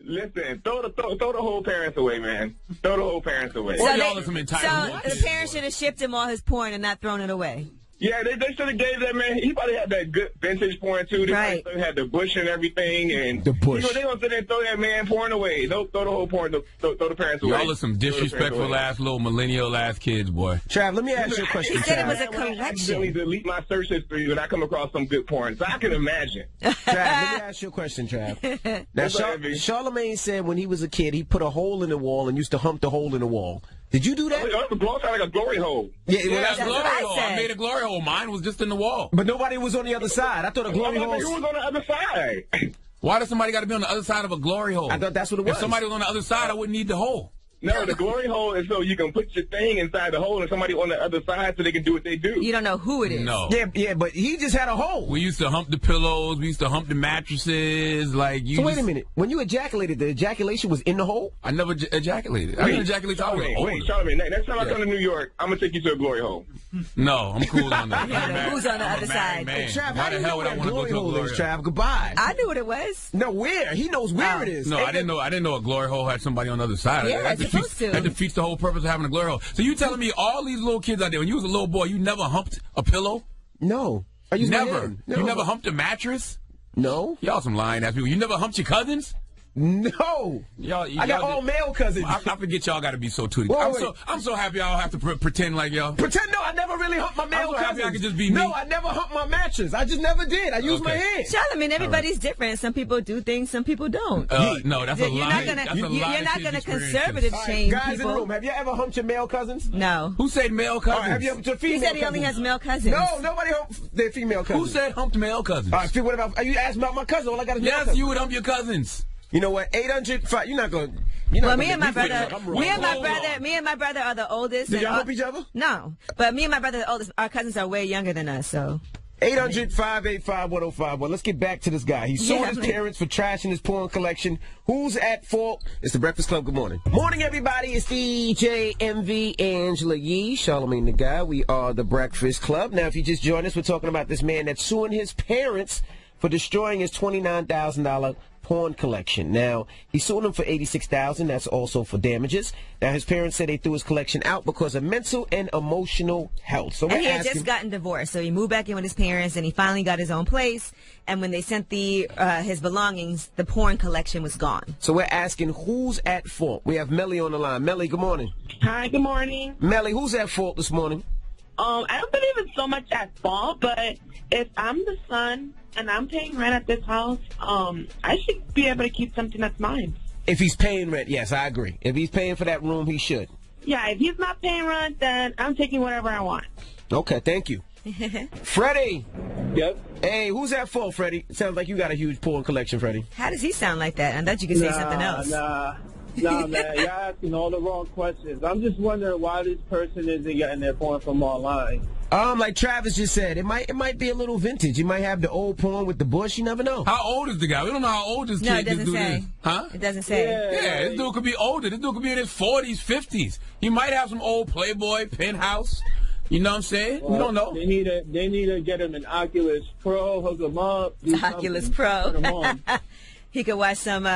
Listen, throw the whole parents away, man. Throw the whole parents away. So the parents should have shipped him all his porn and not thrown it away. Yeah, they should have gave that man. He probably had that good vintage porn too. They probably had the bush and everything, and the bush. They gonna sit there and throw that man porn away. Throw the whole porn. Throw the parents away. Y'all are some disrespectful ass little millennial ass kids, boy. Trav, let me ask you a question. He said it was a collection. I accidentally delete my search history when I come across some good porn, so I can imagine. Trav, let me ask you a question, Trav. Now, Charlamagne said when he was a kid, he put a hole in the wall and used to hump the hole in the wall. Did you do that? The glow sounded like a glory hole. Yeah, that's a glory hole. I made a glory hole. Mine was just in the wall. But nobody was on the other side. I thought a glory hole. Who was on the other side? Why does somebody got to be on the other side of a glory hole? I thought that's what it was. If somebody was on the other side, I wouldn't need the hole. No, the glory hole is so you can put your thing inside the hole and somebody on the other side so they can do what they do. You don't know who it is. No. Yeah, but he just had a hole. We used to hump the pillows. We used to hump the mattresses. Like you. So wait a minute. When you ejaculated, the ejaculation was in the hole? I never ejaculated. I didn't ejaculate till I was older. Wait, Charlamagne, next time I come to New York, I'm going to take you to a glory hole. No, I'm cool on that. Who's on the other side? Man. Trav, Why the hell would I want to go to a glory hole? Trav, goodbye. I knew what it was. No, where? He knows where it is. No, I didn't know a glory hole had somebody on the other side. Yeah, it's supposed to. That defeats the whole purpose of having a glory hole. So you telling me all these little kids out there, when you was a little boy, you never humped a pillow? No. Never. No. You never humped a mattress? No. Y'all some lying ass people. You never humped your cousins? No. I got all male cousins. I forget y'all got to be so tooty. I'm so happy I don't have to pretend like y'all. Pretend? No, I never really humped my male cousins. Happy I could just be me. No, I never humped my mattress. I just never did. I used my hand. Charlamagne, everybody's different. Some people do things, some people don't. No, that's a lie. You're not going to conservative shame guys people. in the room, have you ever humped your male cousins? No. Who said male cousins? Have you humped your female He said he only has male cousins. No, nobody humped their female cousins. Who said humped male cousins? What about, you asked about my cousin. All I got is male cousins. Yes, you would hump your cousins. You know what? 800. You're not going. Well, me and my brother are the oldest. Do y'all help each other? No, but me and my brother are the oldest. Our cousins are way younger than us, so. 800-585-1051. Let's get back to this guy. He's suing his parents for trashing his porn collection. Who's at fault? It's the Breakfast Club. Good morning. Morning, everybody. It's DJ MV, Angela Yee, Charlamagne the Guy. We are the Breakfast Club. Now, if you just joined us, we're talking about this man that's suing his parents for destroying his $29,000 porn collection. Now, he sued him for $86,000. That's also for damages. Now, his parents said they threw his collection out because of mental and emotional health. So and he had just gotten divorced, so he moved back in with his parents, and he finally got his own place. And when they sent his belongings, the porn collection was gone. So we're asking who's at fault. We have Melly on the line. Melly, good morning. Hi, good morning. Melly, who's at fault this morning? I don't believe it's so much at fault, but if I'm the son and I'm paying rent at this house, I should be able to keep something that's mine. If he's paying rent, yes, I agree. If he's paying for that room, he should. Yeah, if he's not paying rent, then I'm taking whatever I want. Okay, thank you. Freddie. Yep. Hey, who's at fault, Freddie? Sounds like you got a huge porn collection, Freddie. How does he sound like that? I thought you could say something else. Nah, man, y'all asking all the wrong questions. I'm just wondering why this person isn't getting their porn from online. Like Travis just said, it might be a little vintage. You might have the old porn with the bush. You never know. How old is the guy? We don't know how old this kid is. Huh? It doesn't say. Yeah, this dude could be older. This dude could be in his 40s, 50s. He might have some old Playboy, penthouse. You know what I'm saying? Well, we don't know. They need to get him an Oculus Pro, hook him up. Oculus Pro. He could watch some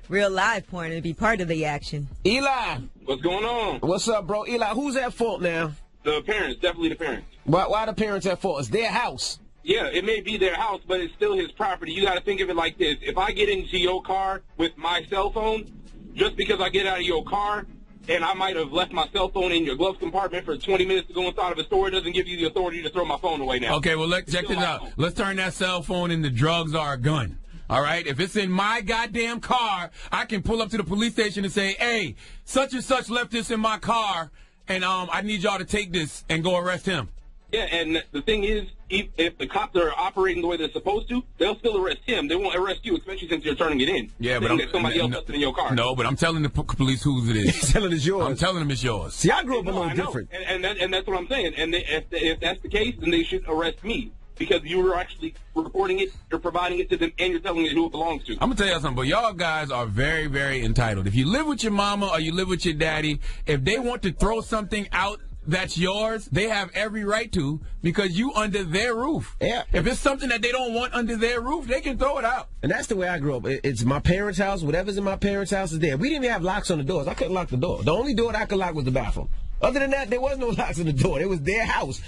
real live porn and be part of the action. Eli. What's going on? What's up, bro? Eli, who's at fault now? The parents, definitely the parents. Why the parents at fault? It's their house. Yeah, it may be their house, but it's still his property. You got to think of it like this. If I get into your car with my cell phone, just because I get out of your car, and I might have left my cell phone in your glove compartment for 20 minutes to go inside of a store, doesn't give you the authority to throw my phone away now. Okay, well, check this out. Let's turn that cell phone into drugs or a gun. All right? If it's in my goddamn car, I can pull up to the police station and say, hey, such and such left this in my car, and I need y'all to take this and go arrest him. Yeah, and the thing is, if the cops are operating the way they're supposed to, they'll still arrest him. They won't arrest you, especially since you're turning it in. Yeah, but somebody else left it in your car. No, but I'm telling the police whose it is. He's telling it's yours. I'm telling them it's yours. See, I grew up a little different. And that's what I'm saying. And if that's the case, then they should arrest me. Because you were actually reporting it, you're providing it to them, and you're telling it who it belongs to. I'm going to tell you something, but y'all guys are very, very entitled. If you live with your mama or you live with your daddy, if they want to throw something out that's yours, they have every right to, because you under their roof. Yeah. If it's something that they don't want under their roof, they can throw it out. And that's the way I grew up. It's my parents' house. Whatever's in my parents' house is there. We didn't even have locks on the doors. I couldn't lock the door. The only door that I could lock was the bathroom. Other than that, there was no locks on the door. It was their house.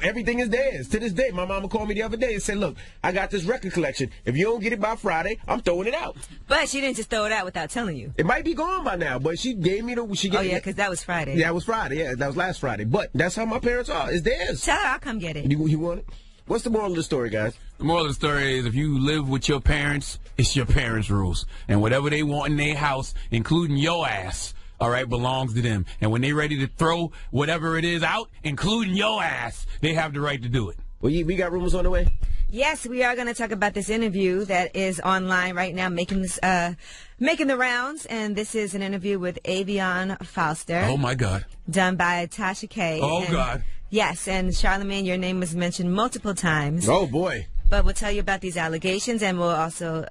Everything is theirs. To this day, my mama called me the other day and said, look, I got this record collection. If you don't get it by Friday, I'm throwing it out. But she didn't just throw it out without telling you. It might be gone by now, but she gave me the... Oh, yeah, because that was Friday. Yeah, it was Friday. Yeah, that was last Friday. But that's how my parents are. It's theirs. Tell her I'll come get it. You want it? What's the moral of the story, guys? The moral of the story is if you live with your parents, it's your parents' rules. And whatever they want in their house, including your ass, all right, belongs to them. And when they're ready to throw whatever it is out, including your ass, they have the right to do it. Well, we got rumors on the way? Yes, we are going to talk about this interview that is online right now, making the rounds. And this is an interview with Avion Foster. Oh, my God. Done by Tasha K. Oh, God. Yes, and Charlamagne, your name was mentioned multiple times. Oh, boy. But we'll tell you about these allegations, and we'll also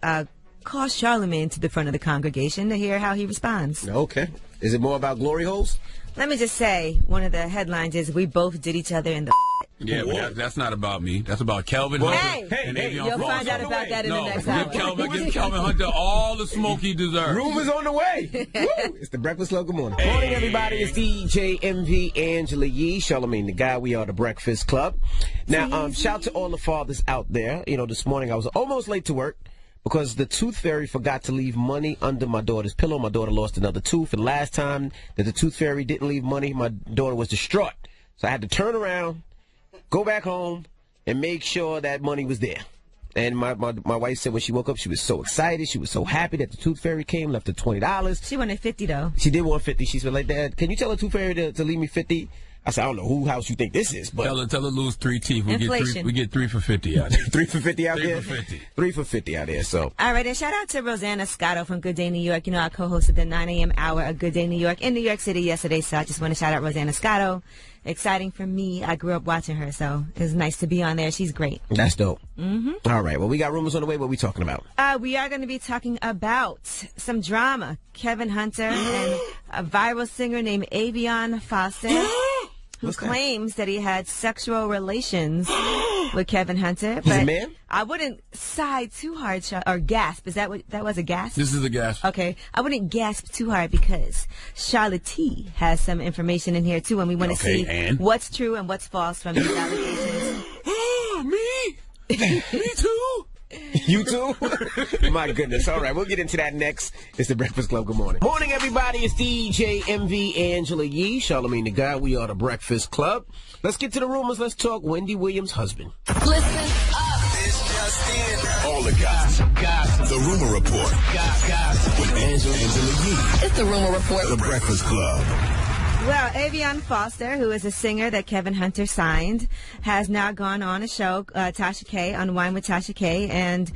call Charlamagne to the front of the congregation to hear how he responds. Okay. Is it more about glory holes? Let me just say, one of the headlines is we both did each other in the... Yeah, but that's not about me. That's about Kelvin Hunter and Avion You'll find out about that in the next hour. Give Kelvin Hunter all the smoke he deserves. Rumors on the way. Woo! It's the Breakfast Club. Good morning. Good morning, everybody. It's DJ MV, Angela Yee, Charlamagne the Guy. We are the Breakfast Club. Now, shout to all the fathers out there. You know, this morning I was almost late to work because the tooth fairy forgot to leave money under my daughter's pillow. My daughter lost another tooth, and last time that the tooth fairy didn't leave money, my daughter was distraught. So I had to turn around, go back home, and make sure that money was there. And my wife said when she woke up, she was so excited. She was so happy that the tooth fairy came, left her $20. She wanted $50, though. She did want $50. She said, like, Dad, can you tell the tooth fairy to leave me $50? I said, I don't know whose house you think this is, but tell her lose 3 teeth. We get 3 for 50 out there. 3 for 50 out there? 3 for 50. 3 for 50 out there, so. All right, and shout out to Rosanna Scotto from Good Day New York. You know, I co-hosted the 9 a.m. hour of Good Day New York in New York City yesterday, so I just want to shout out Rosanna Scotto. Exciting for me. I grew up watching her, so it was nice to be on there. She's great. That's dope. All right, well, we got rumors on the way. What are we talking about? We are going to be talking about some drama. Kevin Hunter and a viral singer named Avion Foster, who claims that he had sexual relations with Kevin Hunter. He's a man? I wouldn't sigh too hard, or gasp. Is that what that was, a gasp? This is a gasp. Okay. I wouldn't gasp too hard because Charlotte T has some information in here, too, and we want to see what's true and what's false from these allegations. Me? Me too? You too? My goodness. All right, we'll get into that next. It's the Breakfast Club. Good morning. Morning, everybody. It's DJ MV, Angela Yee, Charlamagne the Guy. We are the Breakfast Club. Let's get to the rumors. Let's talk Wendy Williams' husband. Listen up. It's just in. All the gossip. The Rumor Report. With Angela Yee. It's the Rumor Report. The Breakfast Club. Well, Avion Foster, who is a singer that Kevin Hunter signed, has now gone on a show, Tasha K, on Wine with Tasha K, and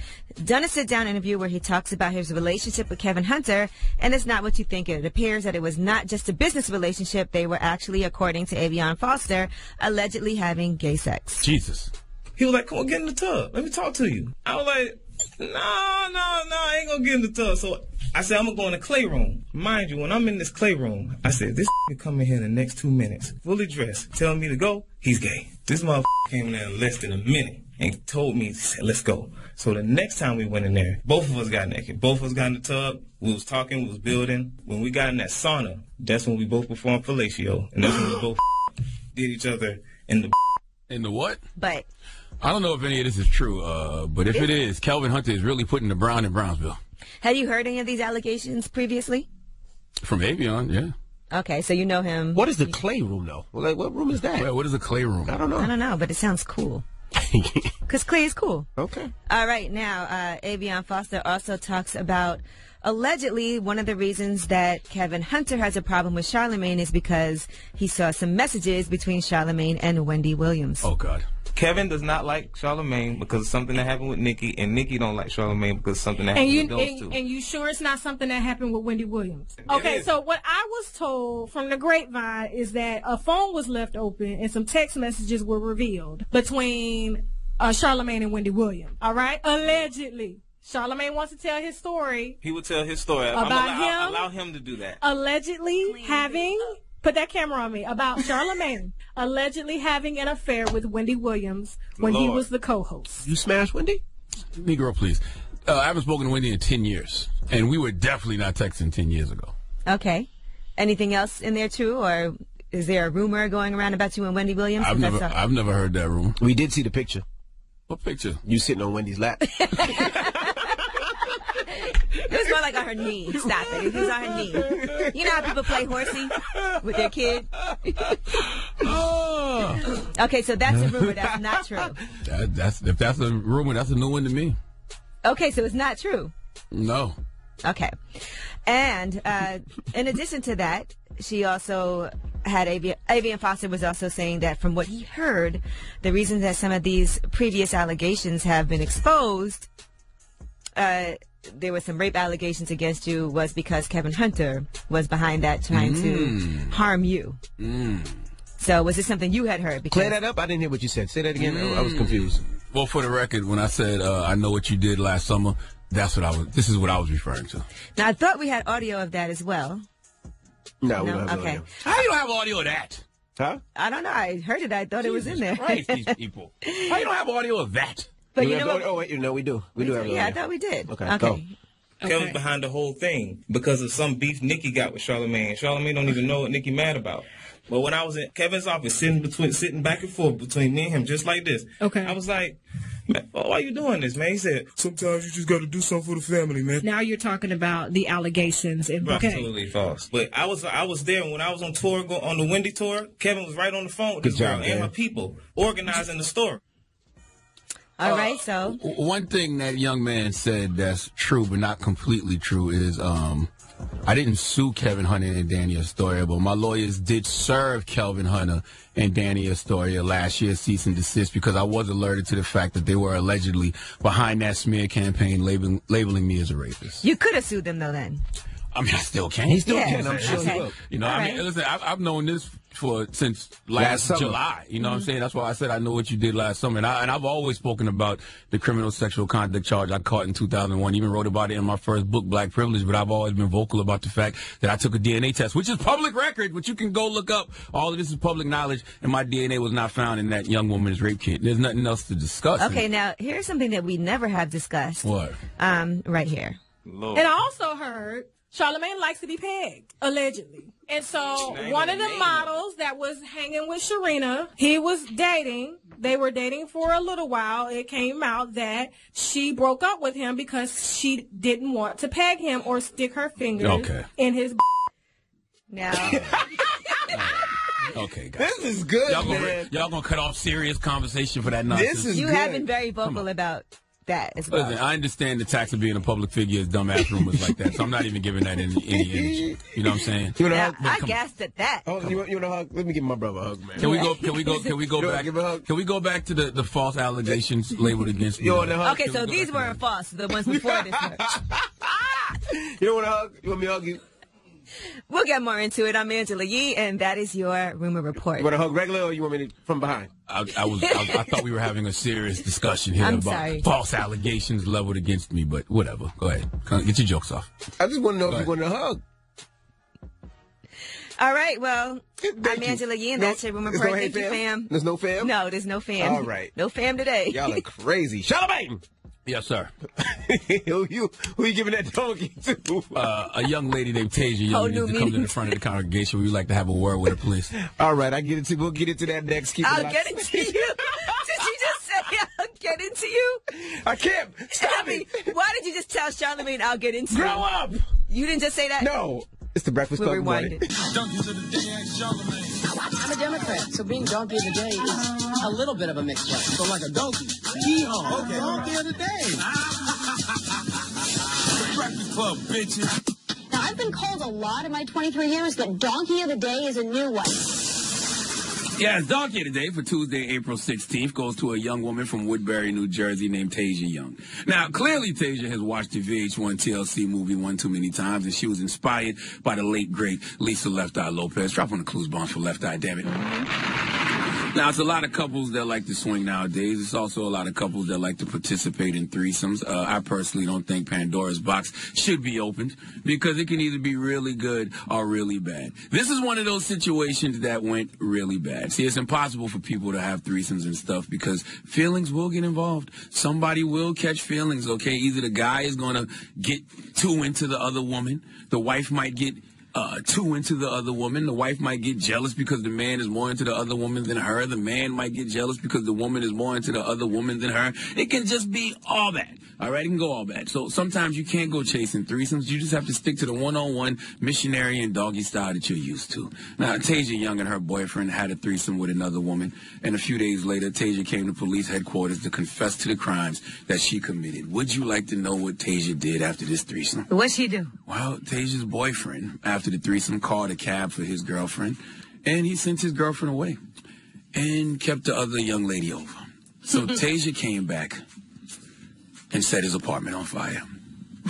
done a sit-down interview where he talks about his relationship with Kevin Hunter, and it's not what you think. It appears that it was not just a business relationship. They were actually, according to Avion Foster, allegedly having gay sex. Jesus. He was like, come on, get in the tub. Let me talk to you. I was like, no, I ain't gonna get in the tub. So I said, I'm gonna go in the clay room. Mind you, when I'm in this clay room, I said, this can come in here in the next 2 minutes, fully dressed, telling me to go, he's gay. This motherfucker came in there in less than a minute and told me, let's go. So the next time we went in there, both of us got naked. Both of us got in the tub. We was talking, we was building. When we got in that sauna, that's when we both performed fellatio. And that's when we both did each other in the... In the what? But... I don't know if any of this is true, but if it is, Kelvin Hunter is really putting the brown in Brownsville. Have you heard any of these allegations previously? From Avion, yeah. Okay, so you know him. What is the clay room, though? Like, what room is that? Well, what is a clay room? I don't know, but it sounds cool. Because clay is cool. Okay. All right, now, Avion Foster also talks about allegedly one of the reasons that Kevin Hunter has a problem with Charlamagne is because he saw some messages between Charlamagne and Wendy Williams. Oh, God. Kevin does not like Charlamagne because of something that happened with Nikki, and Nikki don't like Charlamagne because of something that happened with those two. And you sure it's not something that happened with Wendy Williams? Okay, so what I was told from the grapevine is that a phone was left open and some text messages were revealed between Charlamagne and Wendy Williams. All right? Allegedly. Charlamagne wants to tell his story. He would tell his story. About allow him to do that. Allegedly having... Put that camera on me. About Charlamagne allegedly having an affair with Wendy Williams when he was the co-host. You smashed Wendy? Negro, please. I haven't spoken to Wendy in 10 years, and we were definitely not texting 10 years ago. Okay. Anything else in there, too, or is there a rumor going around about you and Wendy Williams? I've never heard that rumor. We did see the picture. What picture? You sitting on Wendy's lap. It was more like on her knee. Stop it. It was on her knee. You know how people play horsey with their kid? Okay, so that's a rumor. That's not true. If that's a rumor, that's a new one to me. Okay, so it's not true. No. Okay. And in addition to that, she also had Avian Foster was also saying that from what he heard, the reason that some of these previous allegations have been exposed, there were some rape allegations against you, was because Kevin Hunter was behind that, trying to harm you. So was this something you had heard? Clear that up. I didn't hear what you said. Say that again. I was confused. Well, for the record, when I said I know what you did last summer, this is what I was referring to. Now, I thought we had audio of that as well. No, we don't have audio. How you don't have audio of that? Huh? I don't know. I heard it. I thought it was in there. Christ, these people. How you don't have audio of that? But you know what? Oh, wait, we do. We do have audio. Yeah, I thought we did. Okay. Go. Kevin's behind the whole thing because of some beef Nikki got with Charlamagne. Charlamagne don't even know what Nikki mad about. But when I was in Kevin's office, sitting back and forth between me and him, just like this, I was like, man, why are you doing this, man? He said, sometimes you just got to do something for the family, man. Now you're talking about the allegations. Absolutely false. But I was there when I was on tour, on the Wendy tour. Kevin was right on the phone with this girl and my people, organizing the store. All right, so one thing that young man said that's true but not completely true is I didn't sue Kevin Hunter and Danny Astoria, but my lawyers did serve Kelvin Hunter and Danny Astoria last year cease and desist because I was alerted to the fact that they were allegedly behind that smear campaign labeling me as a rapist. You could have sued them, though, then. I mean, I still can. He still can. I'm sure he will. You know, I mean, listen, I've known this since last July. You know what I'm saying? That's why I said I know what you did last summer. And I've always spoken about the criminal sexual conduct charge I caught in 2001. Even wrote about it in my first book, Black Privilege. But I've always been vocal about the fact that I took a DNA test, which is public record, which you can go look up. All of this is public knowledge. And my DNA was not found in that young woman's rape kit. There's nothing else to discuss. Okay, now here's something that we never have discussed. What? Right here. Lord. And I also heard Charlamagne likes to be pegged, allegedly. And so one of the models that was hanging with Sharina, he was dating. They were dating for a little while. It came out that she broke up with him because she didn't want to peg him or stick her fingers in his Now. Okay, guys. This is good, y'all gonna cut off serious conversation for that nonsense. You have been very vocal about that as well. Listen, I understand the tax of being a public figure is dumbass rumors like that, so I'm not even giving that any energy. You know what I'm saying? You want a hug? I gasped at that. Oh, you want a hug? Let me give my brother a hug, man. Can we go back to the false allegations labeled against me? Okay, so these weren't false. The ones before this were. You don't want a hug? You want me to hug you? We'll get more into it. I'm Angela Yee, and that is your rumor report. You want to hug regular, or you want me to from behind? I thought we were having a serious discussion here about false allegations leveled against me, but whatever. Go ahead. Get your jokes off. I just want to know if you want a hug. All right, well, I'm Angela Yee, and that's your rumor report. Thank you, fam. There's no fam? No, there's no fam. All right. No fam today. Y'all are crazy. Charlamagne! Yes, sir. who you giving that donkey to? A young lady named Tasia Young needs to come to the front of the congregation. We'd like to have a word with her, please. All right, we'll get into that next. I'll get into you. Did you just say I'll get into you? I can't. Stop it. Why did you just tell Charlamagne I'll get into you? Grow up. You didn't just say that? No. It's the Breakfast Club. Rewind it. I'm a Democrat, so being donkey of the day is a little bit of a mixed up. So like a donkey. Yeehaw. Okay. Donkey of the day. The Breakfast Club, bitches. Now, I've been called a lot in my 23 years, but donkey of the day is a new one. Yes, donkey of the day for Tuesday, April 16th goes to a young woman from Woodbury, New Jersey named Tasia Young. Now, clearly Tasia has watched the VH1 TLC movie one too many times, and she was inspired by the late, great Lisa Left Eye Lopez. Drop on the clues bombs for Left Eye, damn it. Now, it's a lot of couples that like to swing nowadays. It's also a lot of couples that like to participate in threesomes. I personally don't think Pandora's box should be opened because it can either be really good or really bad. This is one of those situations that went really bad. See, it's impossible for people to have threesomes and stuff because feelings will get involved. Somebody will catch feelings, okay? Either the guy is going to get too into the other woman. The wife might get too into the other woman. The wife might get jealous because the man is more into the other woman than her. The man might get jealous because the woman is more into the other woman than her. It can just be all bad. All right, it can go all bad. So sometimes you can't go chasing threesomes. You just have to stick to the one-on-one missionary and doggy style that you're used to. Now, Tasia Young and her boyfriend had a threesome with another woman, and a few days later, Tasia came to police headquarters to confess to the crimes that she committed. Would you like to know what Tasia did after this threesome? What'd she do? Well, Tasia's boyfriend, after the threesome, called a cab for his girlfriend, and he sent his girlfriend away and kept the other young lady over. So Tasia came back and set his apartment on fire.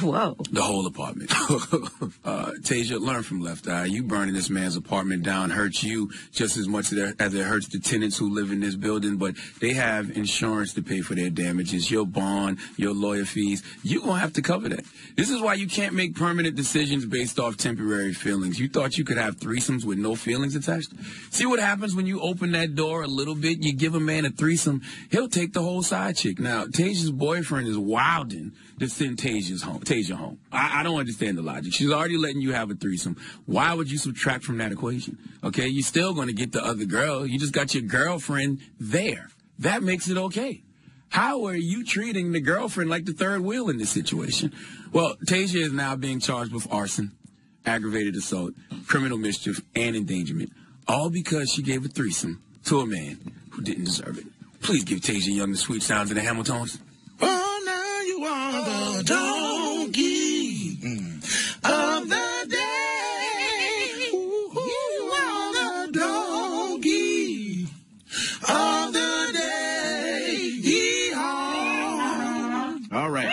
Whoa. The whole apartment. Tasia, learn from Left Eye. You burning this man's apartment down hurts you just as much as it hurts the tenants who live in this building, but they have insurance to pay for their damages, your bond, your lawyer fees. You're going to have to cover that. This is why you can't make permanent decisions based off temporary feelings. You thought you could have threesomes with no feelings attached? See what happens when you open that door a little bit? You give a man a threesome, he'll take the whole side chick. Now, Tasia's boyfriend is wilding to send Tasia home. I don't understand the logic. She's already letting you have a threesome. Why would you subtract from that equation? Okay, you're still going to get the other girl. You just got your girlfriend there. That makes it okay. How are you treating the girlfriend like the third wheel in this situation? Well, Tasia is now being charged with arson, aggravated assault, criminal mischief, and endangerment, all because she gave a threesome to a man who didn't deserve it. Please give Tasia Young the sweet sounds of the Hamiltons. Oh, now you are the donkey of the day. You are the donkey of the day. Yee-haw. All right.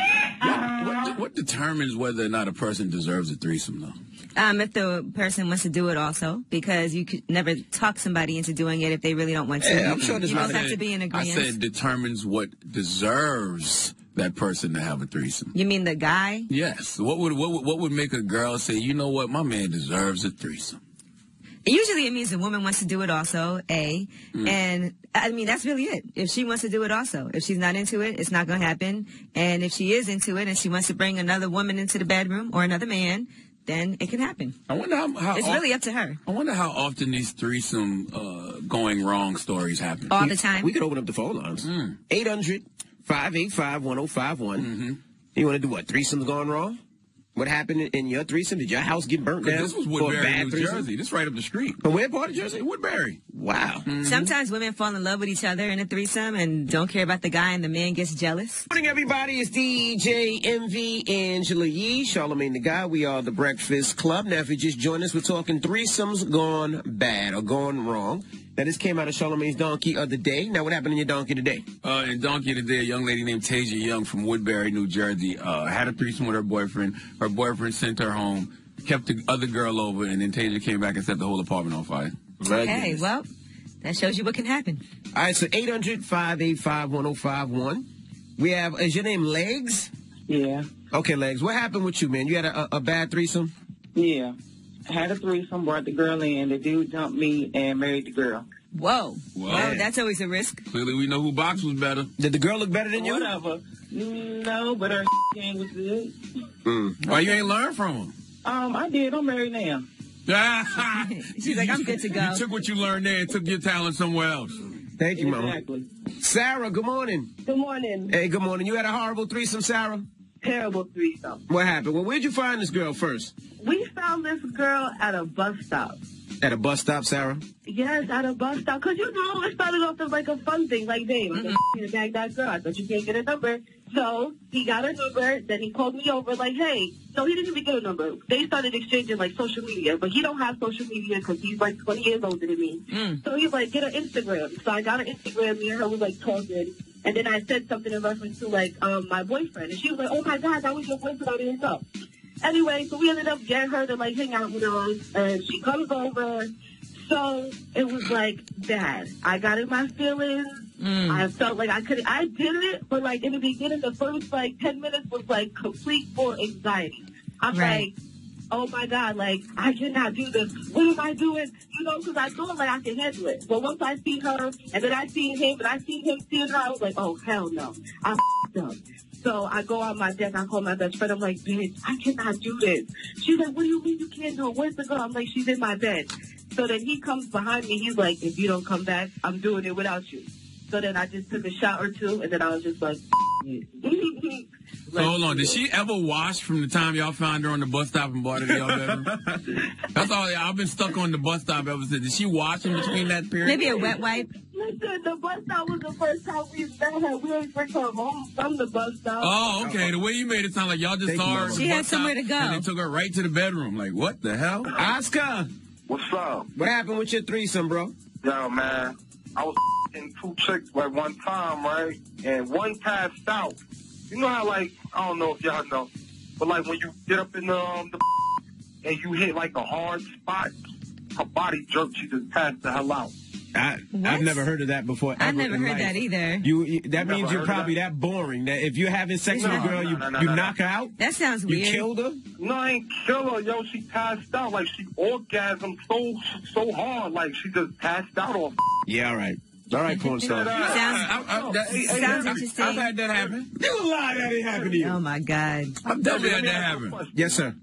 What determines whether or not a person deserves a threesome, though? If the person wants to do it also, because you could never talk somebody into doing it if they really don't want to. Yeah, I'm sure there's you both have to be in agreement. I said determines what deserves that person to have a threesome. You mean the guy? Yes. What would make a girl say, you know what, my man deserves a threesome? Usually it means the woman wants to do it also, and I mean, that's really it. If she wants to do it also. If she's not into it, it's not going to happen. And if she is into it and she wants to bring another woman into the bedroom or another man, then it can happen. I wonder how it's really up to her. I wonder how often these threesome going wrong stories happen. All the time. We could open up the phone lines. 800-585-1051. You want to do what? Threesomes gone wrong? What happened in your threesome? Did your house get burnt down? This was Woodbury, New Jersey. This right up the street. From where part of Jersey? Woodbury. Wow. Sometimes women fall in love with each other in a threesome and don't care about the guy, and the man gets jealous. Good morning, everybody. It's DJ MV, Angela Yee, Charlamagne the Guy. We are the Breakfast Club. Now, if you just joined us, we're talking threesomes gone bad or gone wrong. Now, this came out of Charlamagne's Donkey of the Day. Now, what happened in your Donkey today? In Donkey of the Day, a young lady named Tasia Young from Woodbury, New Jersey, had a threesome with her boyfriend. Her boyfriend sent her home, kept the other girl over, and then Tasia came back and set the whole apartment on fire. Okay, well, that shows you what can happen. All right, so 800-585-1051. We have, is your name Legs? Yeah. Okay, Legs. What happened with you, man? You had a bad threesome? Yeah. Had a threesome, brought the girl in. The dude dumped me and married the girl. Whoa. Well, that's always a risk. Clearly, we know who box was better. Did the girl look better than you? Whatever. No, but her game was good. Why you ain't learn from him? I did. I'm married now. She's like, I'm good to go. You took what you learned there and took your talent somewhere else. Thank you, Mama. Exactly. Sarah, good morning. Good morning. Hey, good morning. You had a horrible threesome, Sarah? Terrible threesome. What happened? Well, where'd you find this girl first? We found this girl at a bus stop. At a bus stop, Sarah? Yes, at a bus stop. Because, you know, it started off as like a fun thing. Like, babe, I'm going to bag that girl. I thought you can't get a number. So he got a number. Then he called me over like, hey. So he didn't even get a number. They started exchanging, like, social media. But he don't have social media because he's, like, 20 years older than me. So he's like, get an Instagram. So I got an Instagram. Me and her was, like, talking. And then I said something in reference to, like, my boyfriend. And she was like, oh, my God, that was your boyfriend. I didn't know. Anyway, so we ended up getting her to, like, hang out with us. And she comes over, So it was like that. I got in my feelings. I felt like I did it, but like in the beginning, the first like 10 minutes was like complete full anxiety. I'm like, oh my God, like I cannot do this. What am I doing? You know, because I thought like I could handle it. But once I see her, and then I seen him, and I seen him seeing her, I was like, oh hell no, I f***ed up. So I go on my deck, I call my best friend, I'm like, bitch, I cannot do this. She's like, what do you mean you can't do it? Where's the girl? I'm like, she's in my bed. So then he comes behind me, he's like, if you don't come back, I'm doing it without you. So then I just took a shot or two, and then I was just like, it. So hold on, did she ever wash from the time y'all found her on the bus stop and brought her to y'all bedroom? That's all. I've been stuck on the bus stop ever since. Did she wash in between that period? Maybe a wet wipe. Listen, the bus stop was the first time we met her. We ain't bring her home from the bus stop. Oh, okay. The way you made it sound like y'all just saw her. She had somewhere to go. And they took her right to the bedroom. Like, what the hell? Oscar, What's up? what happened with your threesome, bro? Yo, man, I was in two chicks at one time, right? And one passed out. You know how, like, I don't know if y'all know, but like when you get up in the and you hit like a hard spot, her body jerked. She just passed the hell out. I've never heard of that before. I've never heard that either. That means you're probably that boring that if you're having sex with a girl, you knock her out? That sounds weird. You killed her? No, I ain't kill her, yo. She passed out. Like, she orgasmed so hard. Like, she just passed out off. Yeah, all right. All right, porn star. Sounds interesting. I've had that happen. You lie, that ain't happened to you. Oh, my God. I've definitely had that happen. Yes, sir.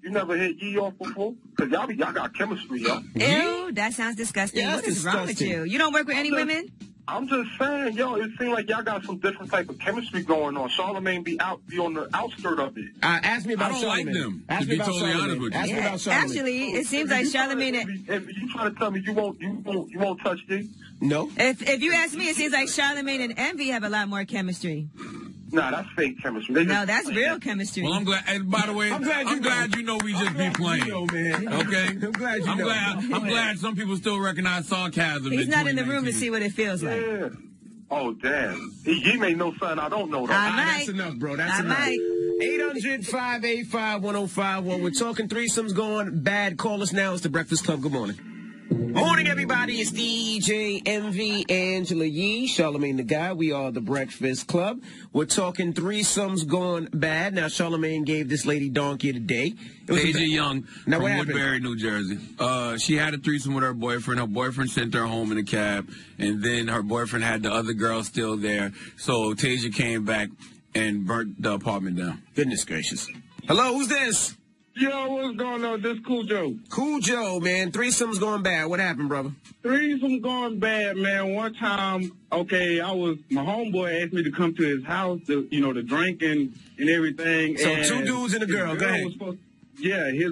You never hit Yee off before? Because y'all got chemistry, yo. Ew, that sounds disgusting. Yeah, what is wrong with you? You don't work with any women? I'm just saying, yo, it seems like y'all got some different type of chemistry going on. Charlamagne be on the outskirt of it. Ask me about I don't like them, Ask to me be about totally honest with you. Ask me about Charlamagne. Actually, it seems like Charlamagne... If you trying to tell me you won't touch Yee? No. If you ask me, it seems like Charlamagne and Envy have a lot more chemistry. Nah, that's fake chemistry. No, that's real chemistry. Well, I'm glad. And by the way, I'm glad you know we just be playing. Man. Okay, I'm glad you know. I'm glad some people still recognize sarcasm. He's not in the room to see what it feels like. Yeah. Oh, damn. He may know something I don't know, though. That's enough, bro. That's enough. 800-585-1051. We're talking threesomes going bad. Call us now. It's the Breakfast Club. Good morning. Morning, everybody. It's DJ MV, Angela Yee, Charlamagne the Guy. We are the Breakfast Club. We're talking threesomes gone bad. Now, Charlamagne gave this lady donkey today. Tasia Young now, from what happened? Woodbury, New Jersey. She had a threesome with her boyfriend. Her boyfriend sent her home in a cab, and then her boyfriend had the other girl still there. So Tasia came back and burnt the apartment down. Goodness gracious. Hello, who's this? Yo, what's going on? This Cool Joe. Cool Joe, man. Threesome's going bad. What happened, brother? Threesome going bad, man. One time, my homeboy asked me to come to his house to drink and everything. So and 2 dudes and a girl. Go ahead. His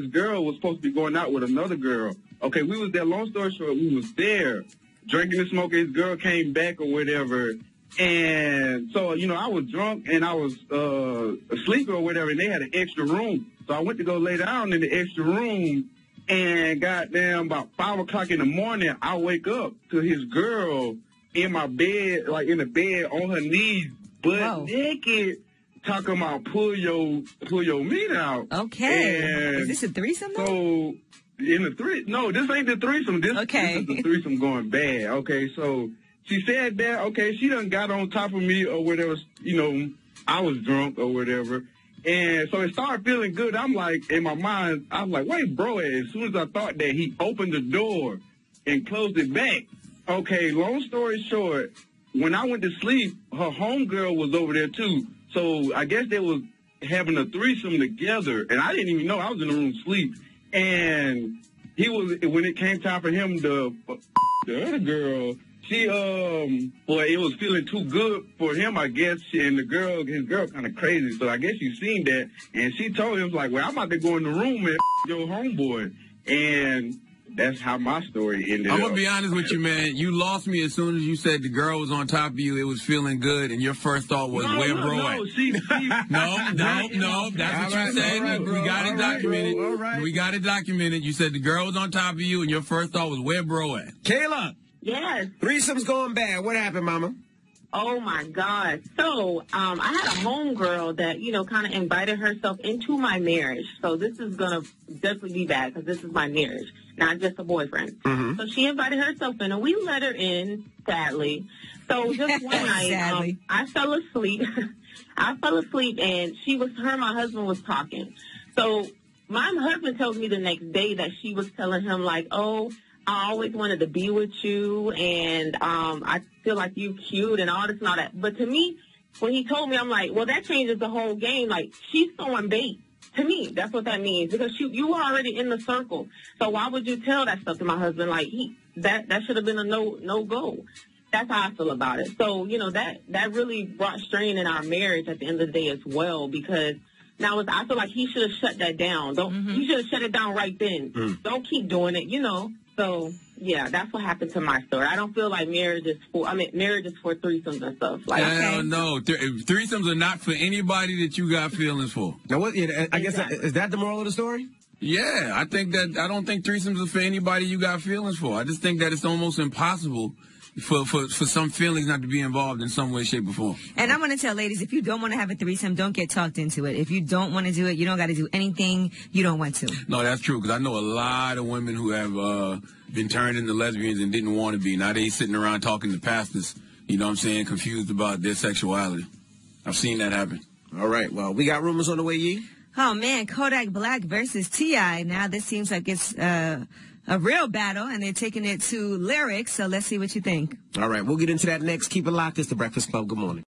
girl was supposed to be going out with another girl. Okay, we was there. Long story short, we was there drinking and smoking. His girl came back or whatever. And so, I was drunk and I was asleep or whatever, and they had an extra room. So I went to go lay down in the extra room, and goddamn, about 5 o'clock in the morning, I wake up to his girl in my bed, like in the bed on her knees, butt naked, talking about pull your meat out. Okay. And is this a threesome? So no, this ain't the threesome. This is the threesome going bad. Okay, so she said that. Okay, she done got on top of me or whatever. I was drunk or whatever. And so it started feeling good. I'm like, in my mind, I'm like, wait, bro. As soon as I thought that, he opened the door and closed it back. Okay, long story short, when I went to sleep, her homegirl was over there too. So I guess they was having a threesome together. And I didn't even know. I was in the room asleep. And when it came time for him to the other girl, it was feeling too good for him, I guess, and his girl kind of crazy, so I guess you seen that, and she told him, like, well, I'm about to go in the room and your homeboy, and that's how my story ended up. I'm going to be honest with you, man. You lost me as soon as you said the girl was on top of you, it was feeling good, and your first thought was, where bro at? No, that's what you said. Right, we got it documented. All right. We got it documented. You said the girl was on top of you, and your first thought was, where bro at? Kayla. Yes. Threesome's going bad. What happened, mama? Oh, my God. So I had a homegirl that, kind of invited herself into my marriage. So this is going to definitely be bad because this is my marriage, not just a boyfriend. Mm-hmm. So she invited herself in, and we let her in, sadly. So just one night, I fell asleep. I fell asleep, and her and my husband was talking. So my husband tells me the next day that she was telling him, like, oh, I always wanted to be with you, and I feel like you're cute and all this and all that. But to me, when he told me, I'm like, well, that changes the whole game. Like, she's throwing bait. To me, that's what that means, because you were already in the circle. So why would you tell that stuff to my husband? Like, that should have been a no-go. That's how I feel about it. So, that really brought strain in our marriage at the end of the day as well, because now I feel like he should have shut that down. He should have shut it down right then. Don't keep doing it, So, yeah, that's what happened to my story. I don't feel like marriage is for threesomes and stuff. Like, hell no. Threesomes are not for anybody that you got feelings for. Now, I guess, is that the moral of the story? Yeah, I don't think threesomes are for anybody you got feelings for. I just think that it's almost impossible for some feelings not to be involved in some way, shape, or form. And I'm going to tell ladies, if you don't want to have a threesome, don't get talked into it. If you don't want to do it, you don't got to do anything you don't want to. No, that's true, because I know a lot of women who have been turned into lesbians and didn't want to be. Now they sitting around talking to pastors, confused about their sexuality. I've seen that happen. All right, well, we got rumors on the way, Yee. Oh, man, Kodak Black versus T.I. Now this seems like it's a real battle, and they're taking it to lyrics, so let's see what you think. All right, we'll get into that next. Keep it locked. It's The Breakfast Club. Good morning.